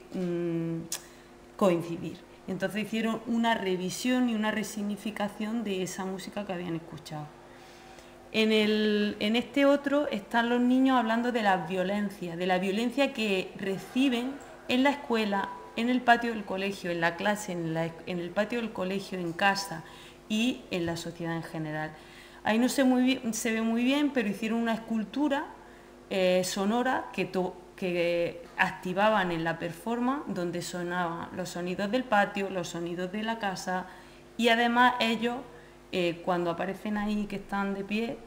coincidir. Entonces hicieron una revisión y una resignificación de esa música que habían escuchado. En este otro están los niños hablando de la violencia que reciben en la escuela, en el patio del colegio, en la clase, en el patio del colegio, en casa y en la sociedad en general. Ahí no se ve muy bien, pero hicieron una escultura sonora que activaban en la performance, donde sonaban los sonidos del patio, los sonidos de la casa y además ellos, cuando aparecen ahí que están de pie,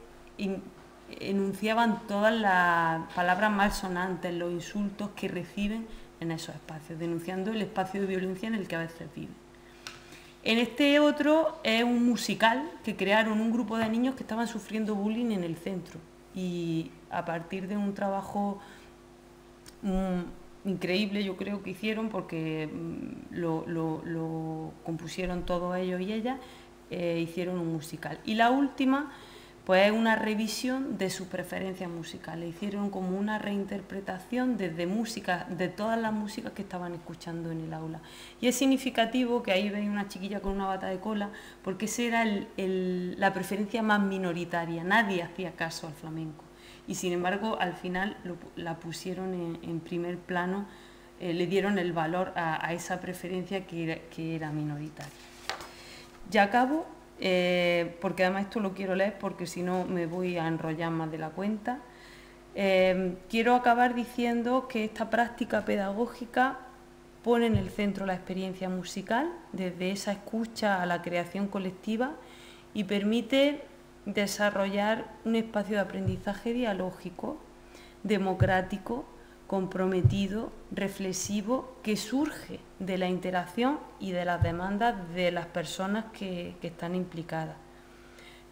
enunciaban todas las palabras malsonantes, los insultos que reciben en esos espacios, denunciando el espacio de violencia en el que a veces viven. En este otro es un musical que crearon un grupo de niños que estaban sufriendo bullying en el centro y a partir de un trabajo increíble, yo creo que hicieron, porque lo compusieron todos ellos y ellas, hicieron un musical. Y la última, pues es una revisión de sus preferencias musicales. Hicieron como una reinterpretación desde música, de todas las músicas que estaban escuchando en el aula. Y es significativo que ahí veis una chiquilla con una bata de cola, porque esa era la preferencia más minoritaria. Nadie hacía caso al flamenco. Y sin embargo, al final la pusieron en primer plano, le dieron el valor a esa preferencia que era minoritaria. Ya acabo, porque además esto lo quiero leer, porque si no me voy a enrollar más de la cuenta. Quiero acabar diciendo que esta práctica pedagógica pone en el centro la experiencia musical, desde esa escucha a la creación colectiva, y permite desarrollar un espacio de aprendizaje dialógico, democrático, comprometido, reflexivo, que surge de la interacción y de las demandas de las personas que están implicadas.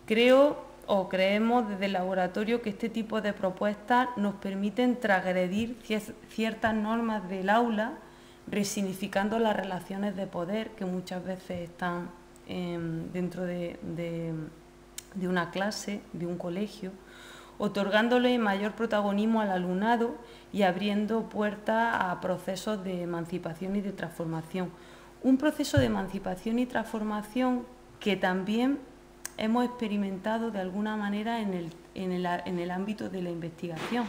Creemos desde el laboratorio que este tipo de propuestas nos permiten transgredir ciertas normas del aula, resignificando las relaciones de poder que muchas veces están dentro de una clase, de un colegio, otorgándole mayor protagonismo al alumnado y abriendo puertas a procesos de emancipación y de transformación. Un proceso de emancipación y transformación que también hemos experimentado de alguna manera en el ámbito de la investigación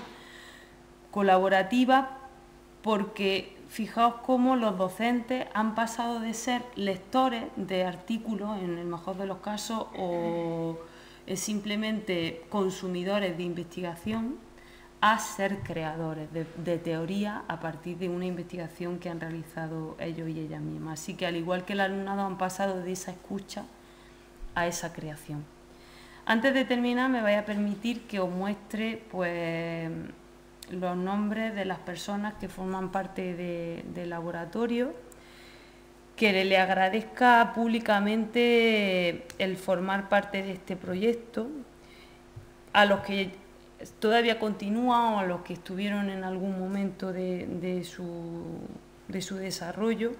colaborativa, porque fijaos cómo los docentes han pasado de ser lectores de artículos, en el mejor de los casos, o simplemente consumidores de investigación, a ser creadores de teoría a partir de una investigación que han realizado ellos y ellas mismas. Así que, al igual que el alumnado, han pasado de esa escucha a esa creación. Antes de terminar, me voy a permitir que os muestre pues los nombres de las personas que forman parte del laboratorio, que le agradezca públicamente el formar parte de este proyecto, a los que todavía continúan o a los que estuvieron en algún momento de su desarrollo,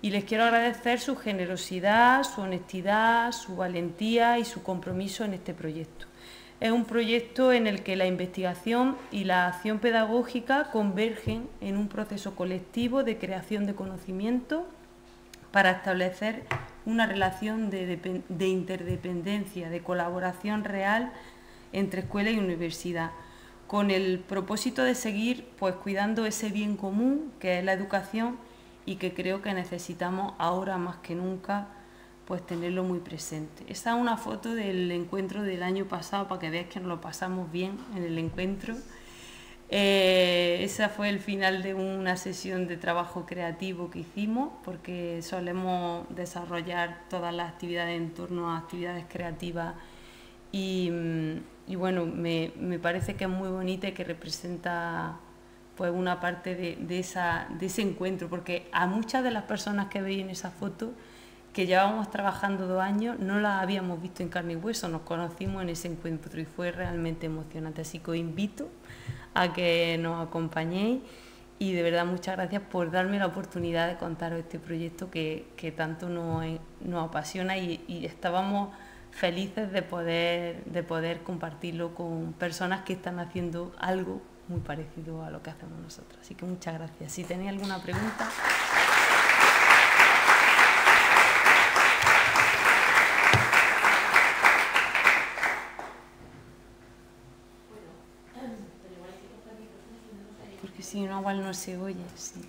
y les quiero agradecer su generosidad, su honestidad, su valentía y su compromiso en este proyecto. Es un proyecto en el que la investigación y la acción pedagógica convergen en un proceso colectivo de creación de conocimiento para establecer una relación de interdependencia, de colaboración real entre escuela y universidad, con el propósito de seguir pues cuidando ese bien común que es la educación, y que creo que necesitamos ahora más que nunca pues tenerlo muy presente. Esta es una foto del encuentro del año pasado, para que veáis que nos lo pasamos bien en el encuentro. Ese fue el final de una sesión de trabajo creativo que hicimos, porque solemos desarrollar todas las actividades en torno a actividades creativas, y bueno, me parece que es muy bonita y que representa pues una parte de ese encuentro, porque a muchas de las personas que veis en esa foto, que llevábamos trabajando 2 años, no las habíamos visto en carne y hueso, nos conocimos en ese encuentro y fue realmente emocionante. Así que os invito a que nos acompañéis, y de verdad muchas gracias por darme la oportunidad de contaros este proyecto que tanto nos apasiona, y estábamos felices de poder compartirlo con personas que están haciendo algo muy parecido a lo que hacemos nosotros. Así que muchas gracias. Si tenéis alguna pregunta... Porque si no, igual no se oye. Sí.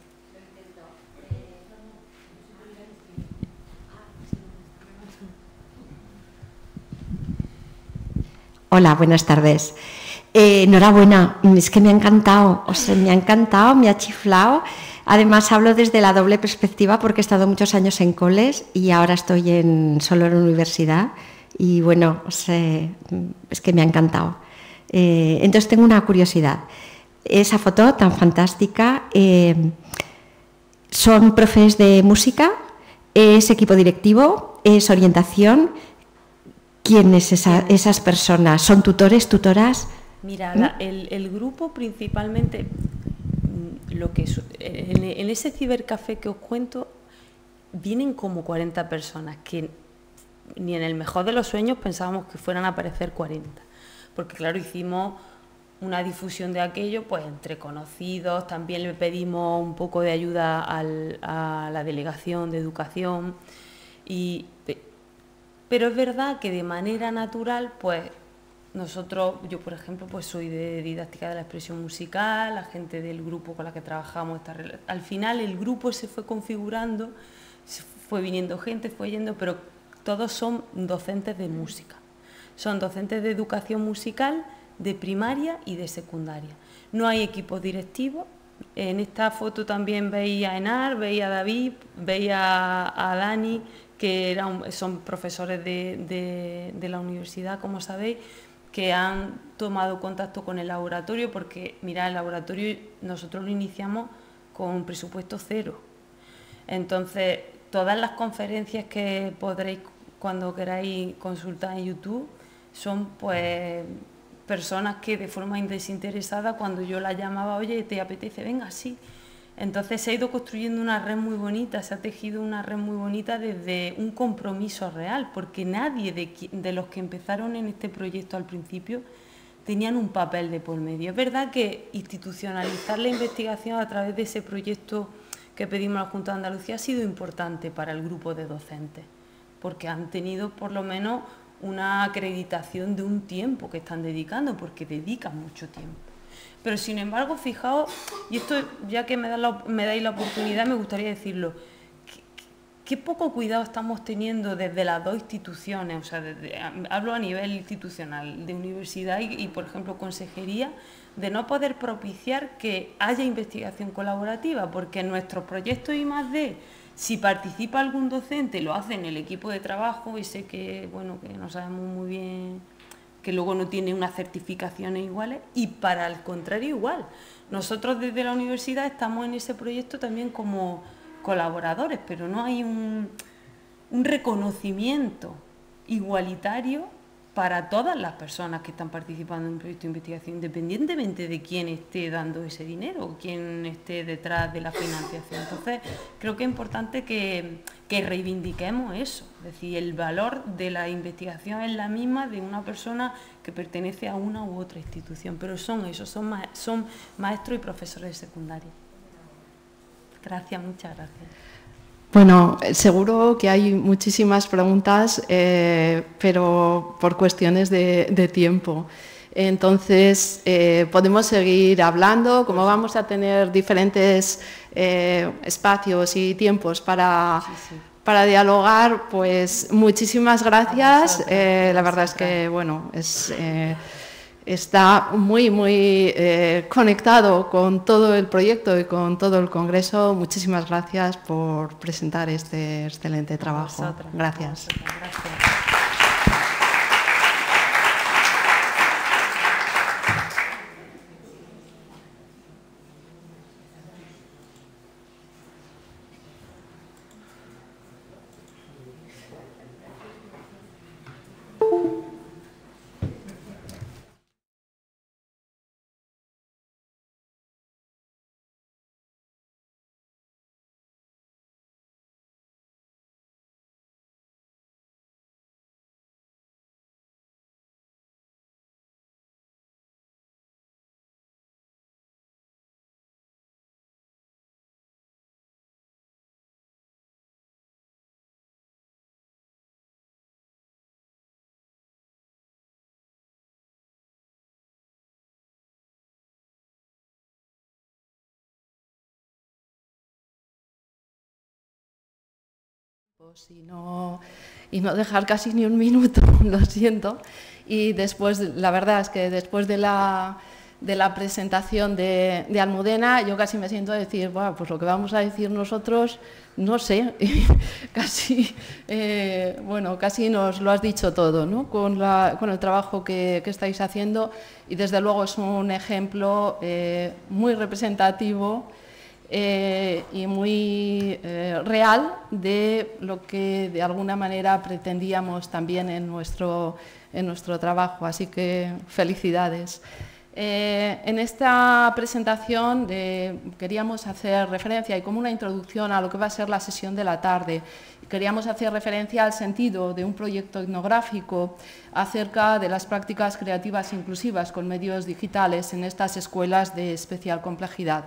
Hola, buenas tardes. Enhorabuena, es que me ha encantado, me ha chiflado. Además, hablo desde la doble perspectiva, porque he estado muchos años en coles y ahora estoy solo en la universidad, y bueno, es que me ha encantado. Entonces tengo una curiosidad. Esa foto tan fantástica, ¿son profes de música? ¿Es equipo directivo? ¿Es orientación? ¿Quiénes esas personas? ¿Son tutores, tutoras? Mira, el grupo principalmente, en ese cibercafé que os cuento vienen como 40 personas, que ni en el mejor de los sueños pensábamos que fueran a aparecer 40, porque claro, hicimos una difusión de aquello pues entre conocidos, también le pedimos un poco de ayuda a la delegación de educación, pero es verdad que de manera natural pues nosotros, yo por ejemplo pues soy de didáctica de la expresión musical, la gente del grupo con la que trabajamos, al final el grupo se fue configurando, fue viniendo gente, fue yendo, pero todos son docentes de música, son docentes de educación musical, de primaria y de secundaria. No hay equipos directivos. En esta foto también veis a Enar, veis a David, veis a Dani, que son profesores de la universidad, como sabéis, que han tomado contacto con el laboratorio, porque, mirad, el laboratorio nosotros lo iniciamos con un presupuesto cero. Entonces, todas las conferencias que podréis, cuando queráis consultar en YouTube, son pues personas que de forma desinteresada, cuando yo la llamaba, oye, ¿te apetece? Venga, sí. Entonces se ha ido construyendo una red muy bonita, se ha tejido una red muy bonita desde un compromiso real, porque nadie de los que empezaron en este proyecto al principio tenían un papel de por medio. Es verdad que institucionalizar la investigación a través de ese proyecto que pedimos a la Junta de Andalucía ha sido importante para el grupo de docentes, porque han tenido por lo menos una acreditación de un tiempo que están dedicando, porque dedican mucho tiempo. Pero sin embargo, fijaos, y esto ya que me dais la oportunidad, me gustaría decirlo, qué poco cuidado estamos teniendo desde las dos instituciones, o sea, hablo a nivel institucional, de universidad y por ejemplo, consejería, de no poder propiciar que haya investigación colaborativa, porque en nuestros proyectos I+D, si participa algún docente, lo hace en el equipo de trabajo y sé que, bueno, que no sabemos muy bien, que luego no tiene unas certificaciones iguales, y para el contrario igual. Nosotros desde la universidad estamos en ese proyecto también como colaboradores, pero no hay un reconocimiento igualitario para todas las personas que están participando en un proyecto de investigación, independientemente de quién esté dando ese dinero o quién esté detrás de la financiación. Entonces, creo que es importante que reivindiquemos eso, es decir, el valor de la investigación es la misma de una persona que pertenece a una u otra institución, pero son maestros y profesores de secundaria. Gracias, muchas gracias. Bueno, seguro que hay muchísimas preguntas, pero por cuestiones de tiempo. Entonces, podemos seguir hablando, como vamos a tener diferentes espacios y tiempos para dialogar, pues muchísimas gracias. La verdad es que, bueno, está muy conectado con todo el proyecto y con todo el Congreso. Muchísimas gracias por presentar este excelente trabajo. Gracias. Y no dejar casi ni un minuto, lo siento. Y después, la verdad es que después de la presentación de Almudena, yo casi me siento a decir, bueno, pues lo que vamos a decir nosotros, no sé, casi nos lo has dicho todo, ¿no? Con el trabajo que estáis haciendo, y desde luego es un ejemplo muy representativo y muy real de lo que de alguna manera pretendíamos también en nuestro trabajo, así que felicidades. En esta presentación queríamos hacer referencia y como una introducción a lo que va a ser la sesión de la tarde. Queríamos hacer referencia al sentido de un proyecto etnográfico acerca de las prácticas creativas inclusivas con medios digitales en estas escuelas de especial complejidad.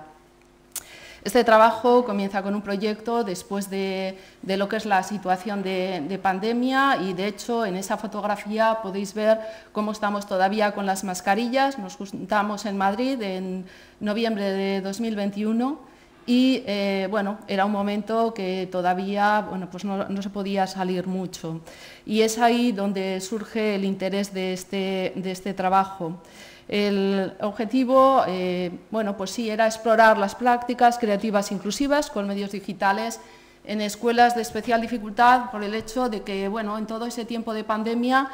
Este trabajo comienza con un proyecto después de lo que es la situación de pandemia y, de hecho, en esa fotografía podéis ver cómo estamos todavía con las mascarillas. Nos juntamos en Madrid en noviembre de 2021 y, bueno, era un momento que todavía pues no se podía salir mucho. Y es ahí donde surge el interés de este trabajo. El objetivo, bueno, pues sí, era explorar las prácticas creativas inclusivas con medios digitales en escuelas de especial dificultad por el hecho de que, bueno, en todo ese tiempo de pandemia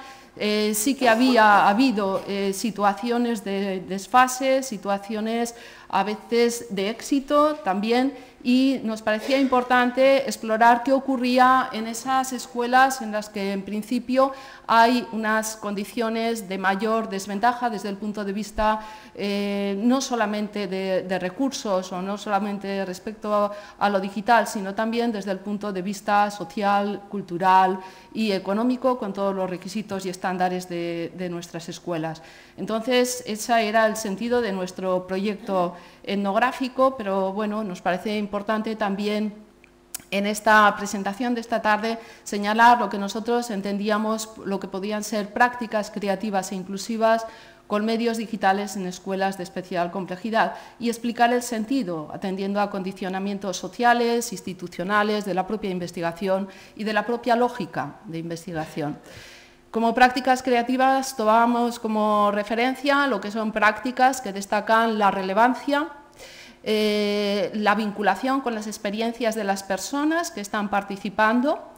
sí que había habido situaciones de desfase, situaciones a veces de éxito también, y nos parecía importante explorar qué ocurría en esas escuelas en las que en principio hay unas condiciones de mayor desventaja desde el punto de vista no solamente de recursos o no solamente respecto a lo digital, sino también desde el punto de vista social, cultural y económico, con todos los requisitos y estándares de nuestras escuelas. Entonces, ese era el sentido de nuestro proyecto etnográfico, pero bueno, nos parece importante también en esta presentación de esta tarde señalar lo que nosotros entendíamos lo que podían ser prácticas creativas e inclusivas con medios digitales en escuelas de especial complejidad y explicar el sentido, atendiendo a condicionamientos sociales, institucionales, de la propia investigación y de la propia lógica de investigación. Como prácticas creativas tomábamos como referencia lo que son prácticas que destacan la relevancia, la vinculación con las experiencias de las personas que están participando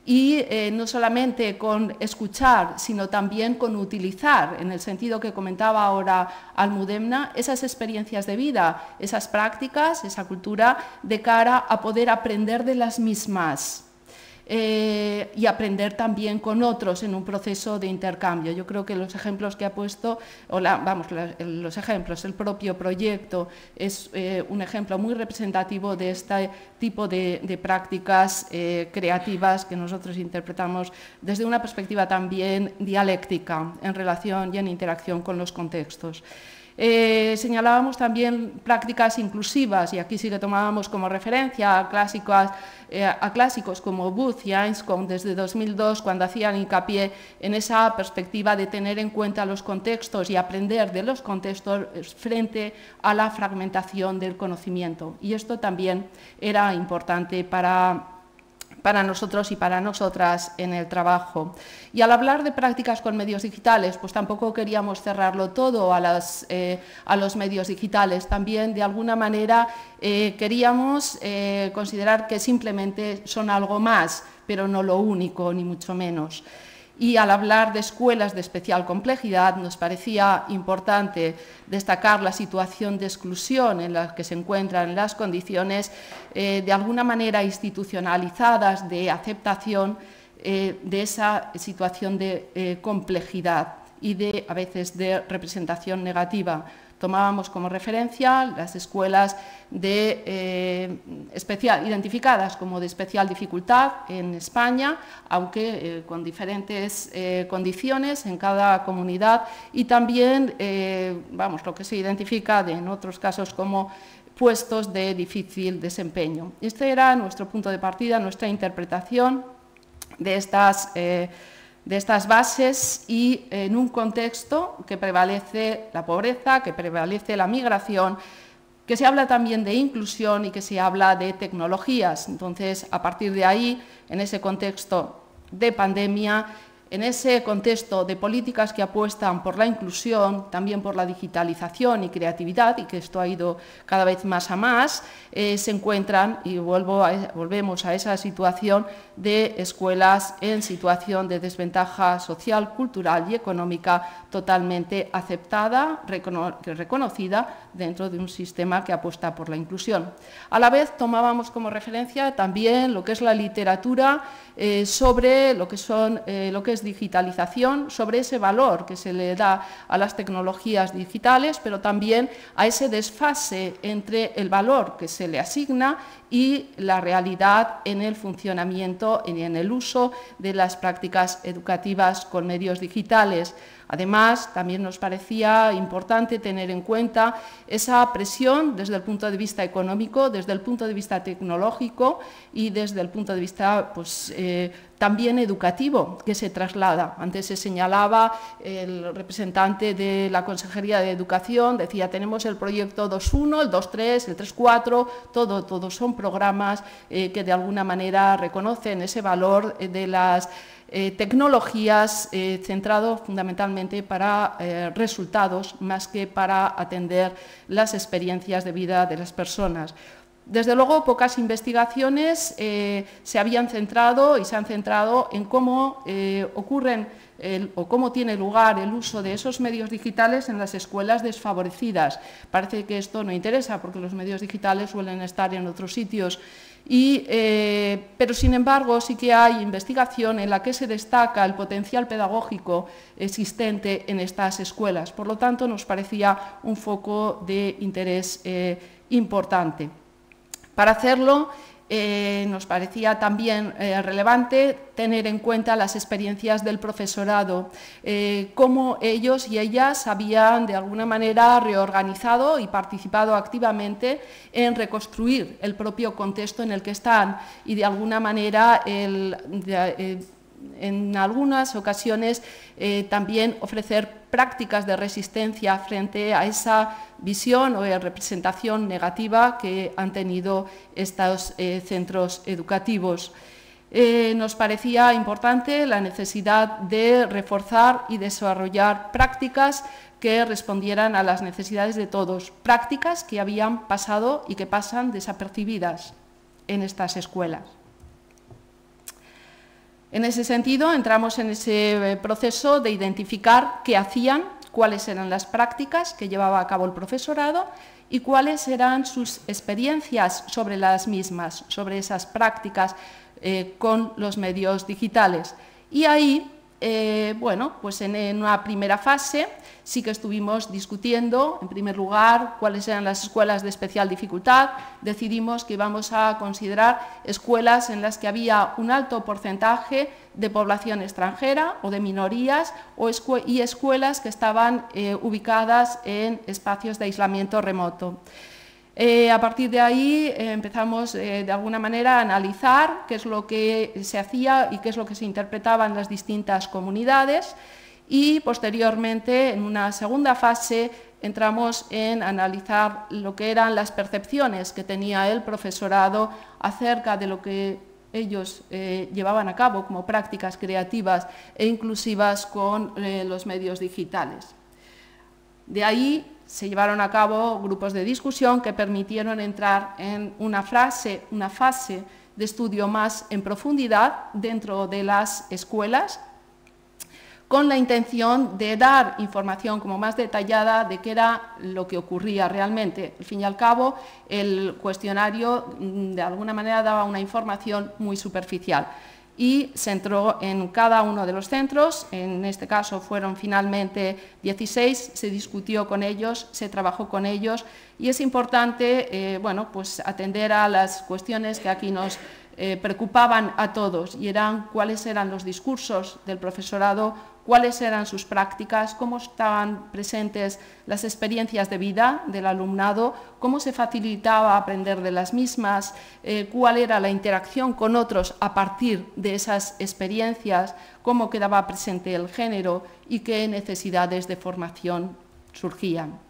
y no solamente con escuchar, sino también con utilizar, en el sentido que comentaba ahora Almudena, esas experiencias de vida, esas prácticas, esa cultura, de cara a poder aprender de las mismas. Y aprender también con otros en un proceso de intercambio. Yo creo que los ejemplos que ha puesto, los ejemplos, el propio proyecto es un ejemplo muy representativo de este tipo de prácticas creativas que nosotros interpretamos desde una perspectiva también dialéctica en relación y en interacción con los contextos. Señalábamos también prácticas inclusivas y aquí sí que tomábamos como referencia a clásicos como Booth y Anscombe desde 2002 cuando hacían hincapié en esa perspectiva de tener en cuenta los contextos y aprender de los contextos frente a la fragmentación del conocimiento. Y esto también era importante para nosotros y para nosotras en el trabajo. Y al hablar de prácticas con medios digitales, pues tampoco queríamos cerrarlo todo a los medios digitales. También, de alguna manera, queríamos considerar que simplemente son algo más, pero no lo único, ni mucho menos. Y al hablar de escuelas de especial complejidad, nos parecía importante destacar la situación de exclusión en la que se encuentran las condiciones de alguna manera institucionalizadas de aceptación de esa situación de complejidad y a veces de representación negativa. Tomábamos como referencia las escuelas identificadas como de especial dificultad en España, aunque con diferentes condiciones en cada comunidad y también lo que se identifica en otros casos como puestos de difícil desempeño. Este era nuestro punto de partida, nuestra interpretación de estas bases y en un contexto que prevalece la pobreza, que prevalece la migración, que se habla también de inclusión y que se habla de tecnologías. Entonces, a partir de ahí, en ese contexto de pandemia, en ese contexto de políticas que apuestan por la inclusión, también por la digitalización y creatividad, y que esto ha ido cada vez más a más, se encuentran, y volvemos a esa situación de escuelas en situación de desventaja social, cultural y económica totalmente aceptada, reconocida dentro de un sistema que apuesta por la inclusión. A la vez tomábamos como referencia también lo que es la literatura sobre lo que es desdigitalización, sobre ese valor que se le da a las tecnologías digitales, pero también a ese desfase entre el valor que se le asigna y la realidad en el funcionamiento y en el uso de las prácticas educativas con medios digitales. Además, también nos parecía importante tener en cuenta esa presión desde el punto de vista económico, desde el punto de vista tecnológico y desde el punto de vista también educativo que se traslada. Antes se señalaba, el representante de la Consejería de Educación decía, tenemos el proyecto 2.1, el 2.3, el 3.4, todos son programas que de alguna manera reconocen ese valor de las tecnologías centrado fundamentalmente para resultados más que para atender las experiencias de vida de las personas. Desde luego, pocas investigaciones se habían centrado y se han centrado en cómo ocurren o cómo tiene lugar el uso de esos medios digitales en las escuelas desfavorecidas. Parece que esto no interesa porque los medios digitales suelen estar en otros sitios. Pero, sin embargo, sí que hay investigación en la que se destaca el potencial pedagógico existente en estas escuelas. Por lo tanto, nos parecía un foco de interés importante. Para hacerlo, nos parecía también relevante tener en cuenta las experiencias del profesorado, cómo ellos y ellas habían de alguna manera reorganizado y participado activamente en reconstruir el propio contexto en el que están y de alguna manera en algunas ocasiones también ofrecer prácticas de resistencia frente a esa visión o representación negativa que han tenido estos centros educativos. Nos parecía importante la necesidad de reforzar y desarrollar prácticas que respondieran a las necesidades de todos, prácticas que habían pasado y que pasan desapercibidas en estas escuelas. En ese sentido, entramos en ese proceso de identificar qué hacían, cuáles eran las prácticas que llevaba a cabo el profesorado y cuáles eran sus experiencias sobre las mismas, sobre esas prácticas con los medios digitales. Y ahí, bueno, pues en una primera fase sí que estuvimos discutiendo, en primer lugar, cuáles eran las escuelas de especial dificultad. Decidimos que íbamos a considerar escuelas en las que había un alto porcentaje de población extranjera o de minorías y escuelas que estaban ubicadas en espacios de aislamiento remoto. A partir de ahí empezamos de alguna manera a analizar qué es lo que se hacía y qué es lo que se interpretaba en las distintas comunidades y posteriormente, en una segunda fase, entramos en analizar lo que eran las percepciones que tenía el profesorado acerca de lo que ellos llevaban a cabo como prácticas creativas e inclusivas con los medios digitales. De ahí se llevaron a cabo grupos de discusión que permitieron entrar en una fase de estudio más en profundidad dentro de las escuelas, con la intención de dar información como más detallada de qué era lo que ocurría realmente. Al fin y al cabo, el cuestionario de alguna manera daba una información muy superficial y se entró en cada uno de los centros. En este caso fueron finalmente 16, se discutió con ellos, se trabajó con ellos y es importante bueno, pues atender a las cuestiones que aquí nos preocupaban a todos y eran cuáles eran los discursos del profesorado, cuáles eran sus prácticas, cómo estaban presentes las experiencias de vida del alumnado, cómo se facilitaba aprender de las mismas, cuál era la interacción con otros a partir de esas experiencias, cómo quedaba presente el género y qué necesidades de formación surgían.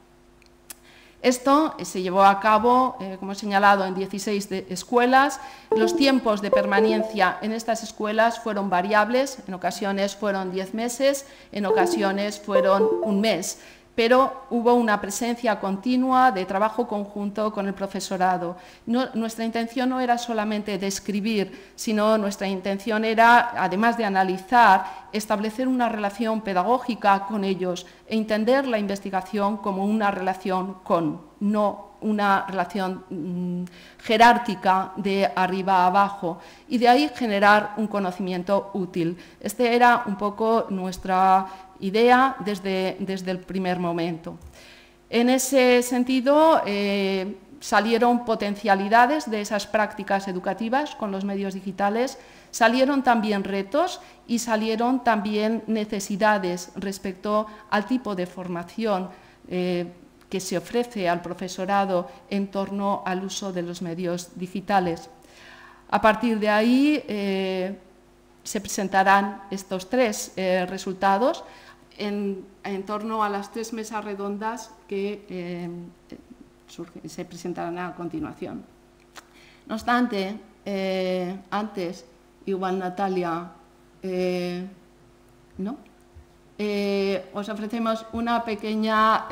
Esto se llevó a cabo, como he señalado, en 16 escuelas. Los tiempos de permanencia en estas escuelas fueron variables, en ocasiones fueron 10 meses, en ocasiones fueron un mes, pero hubo una presencia continua de trabajo conjunto con el profesorado. Nuestra intención no era solamente describir, sino nuestra intención era, además de analizar, establecer una relación pedagógica con ellos e entender la investigación como una relación con, no una relación jerárquica de arriba a abajo y de ahí generar un conocimiento útil. Esta era un poco nuestra idea desde el primer momento. En ese sentido, salieron potencialidades de esas prácticas educativas con los medios digitales, salieron también retos y salieron también necesidades respecto al tipo de formación que se ofrece al profesorado en torno al uso de los medios digitales. A partir de ahí se presentarán estos 3 resultados en torno a las 3 mesas redondas que se presentarán a continuación. No obstante, antes, igual Natalia, ¿no? Os ofrecemos una pequeña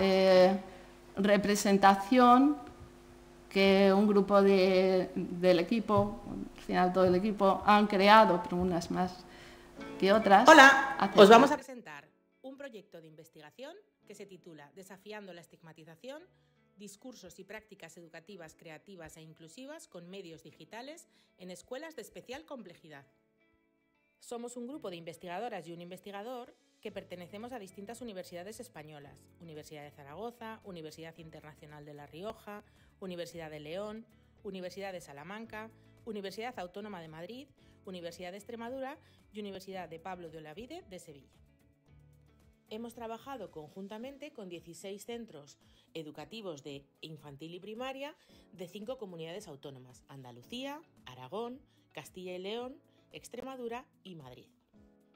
representación que un grupo del equipo, al final todo el equipo, han creado, pero unas más que otras. Hola, os vamos a presentar un proyecto de investigación que se titula Desafiando la estigmatización, discursos y prácticas educativas creativas e inclusivas con medios digitales en escuelas de especial complejidad. Somos un grupo de investigadoras y un investigador que pertenecemos a distintas universidades españolas: Universidad de Zaragoza, Universidad Internacional de La Rioja, Universidad de León, Universidad de Salamanca, Universidad Autónoma de Madrid, Universidad de Extremadura y Universidad de Pablo de Olavide de Sevilla. Hemos trabajado conjuntamente con 16 centros educativos de infantil y primaria de 5 comunidades autónomas: Andalucía, Aragón, Castilla y León, Extremadura y Madrid.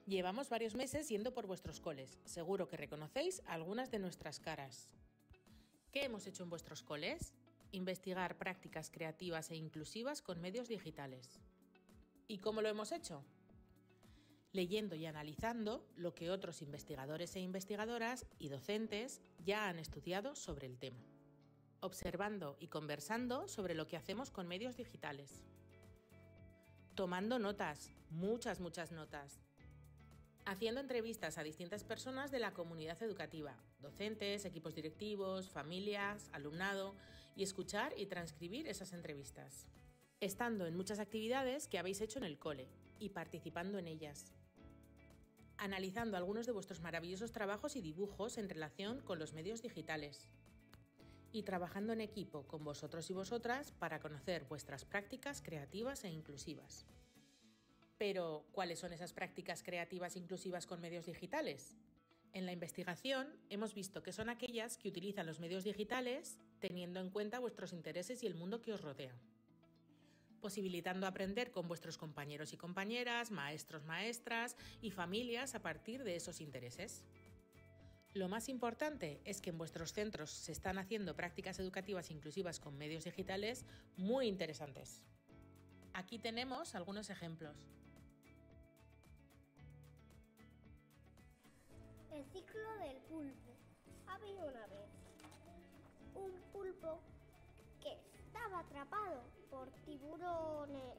Llevamos varios meses yendo por vuestros coles. Seguro que reconocéis algunas de nuestras caras. ¿Qué hemos hecho en vuestros coles? Investigar prácticas creativas e inclusivas con medios digitales. ¿Y cómo lo hemos hecho? Leyendo y analizando lo que otros investigadores e investigadoras y docentes ya han estudiado sobre el tema. Observando y conversando sobre lo que hacemos con medios digitales. Tomando notas, muchas notas. Haciendo entrevistas a distintas personas de la comunidad educativa, docentes, equipos directivos, familias, alumnado, y escuchar y transcribir esas entrevistas. Estando en muchas actividades que habéis hecho en el cole y participando en ellas. Analizando algunos de vuestros maravillosos trabajos y dibujos en relación con los medios digitales. Y trabajando en equipo con vosotros y vosotras para conocer vuestras prácticas creativas e inclusivas. Pero, ¿cuáles son esas prácticas creativas e inclusivas con medios digitales? En la investigación hemos visto que son aquellas que utilizan los medios digitales teniendo en cuenta vuestros intereses y el mundo que os rodea. Posibilitando aprender con vuestros compañeros y compañeras, maestros, maestras y familias a partir de esos intereses. Lo más importante es que en vuestros centros se están haciendo prácticas educativas inclusivas con medios digitales muy interesantes. Aquí tenemos algunos ejemplos. El ciclo del pulpo. Había una vez un pulpo que estaba atrapado por tiburones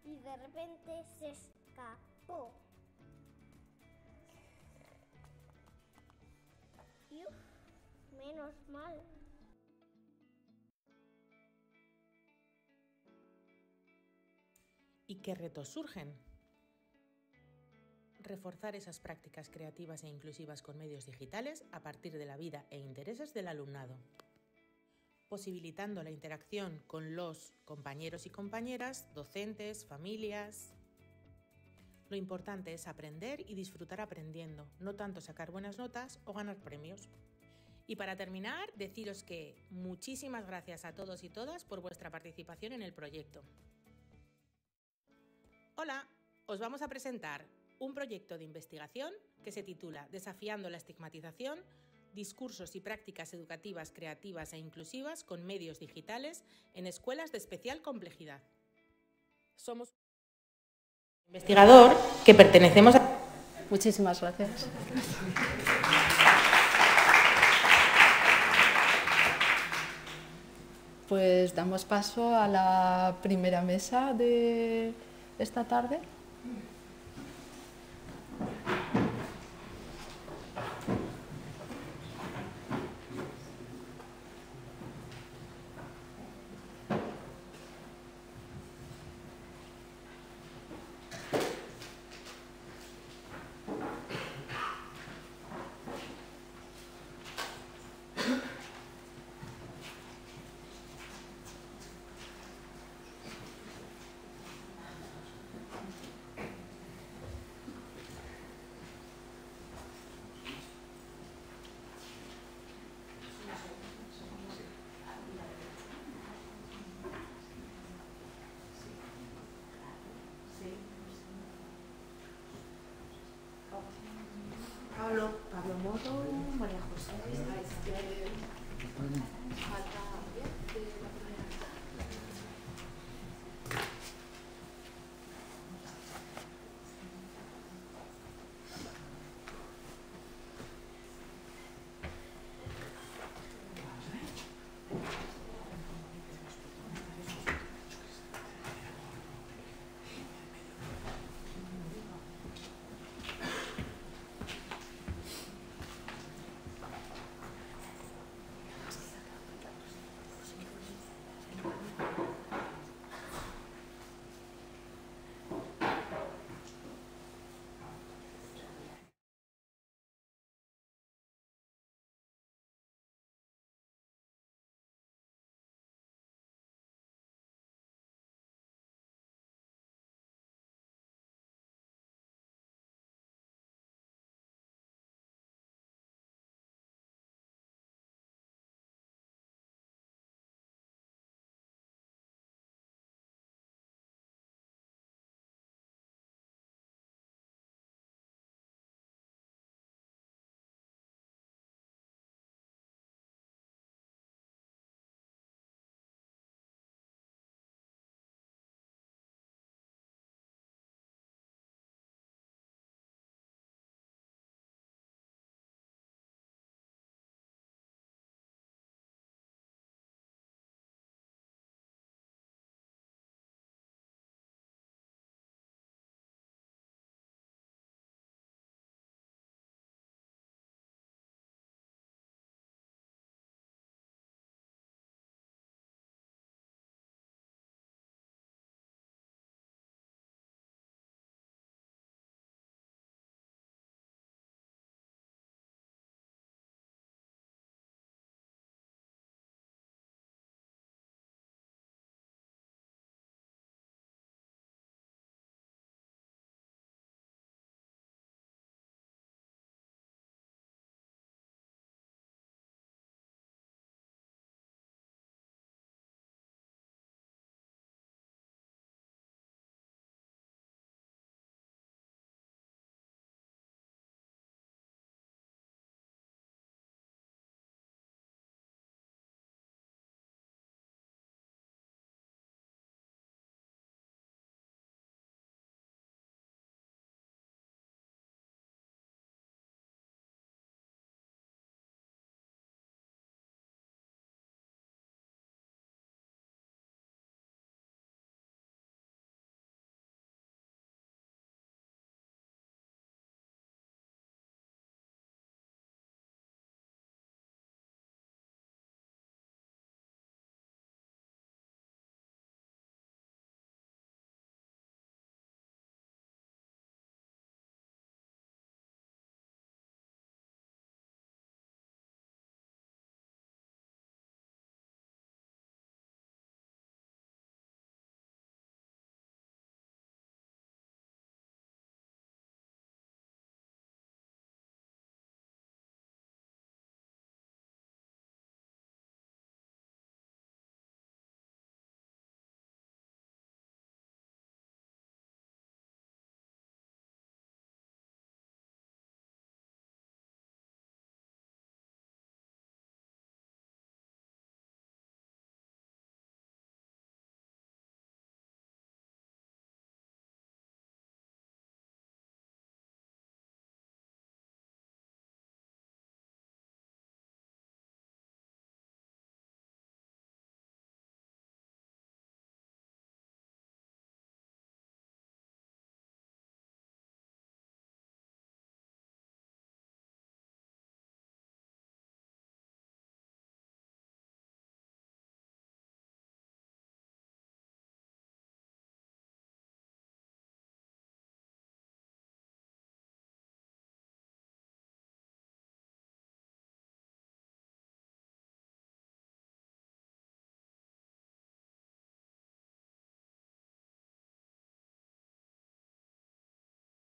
y de repente se escapó. Y menos mal. ¿Y qué retos surgen? Reforzar esas prácticas creativas e inclusivas con medios digitales a partir de la vida e intereses del alumnado. Posibilitando la interacción con los compañeros y compañeras, docentes, familias. Lo importante es aprender y disfrutar aprendiendo, no tanto sacar buenas notas o ganar premios. Y para terminar, deciros que muchísimas gracias a todos y todas por vuestra participación en el proyecto. Hola, os vamos a presentar un proyecto de investigación que se titula Desafiando la estigmatización, discursos y prácticas educativas creativas e inclusivas con medios digitales en escuelas de especial complejidad. Somos un investigador que pertenecemos a... Muchísimas gracias. Pues damos paso a la primera mesa de esta tarde.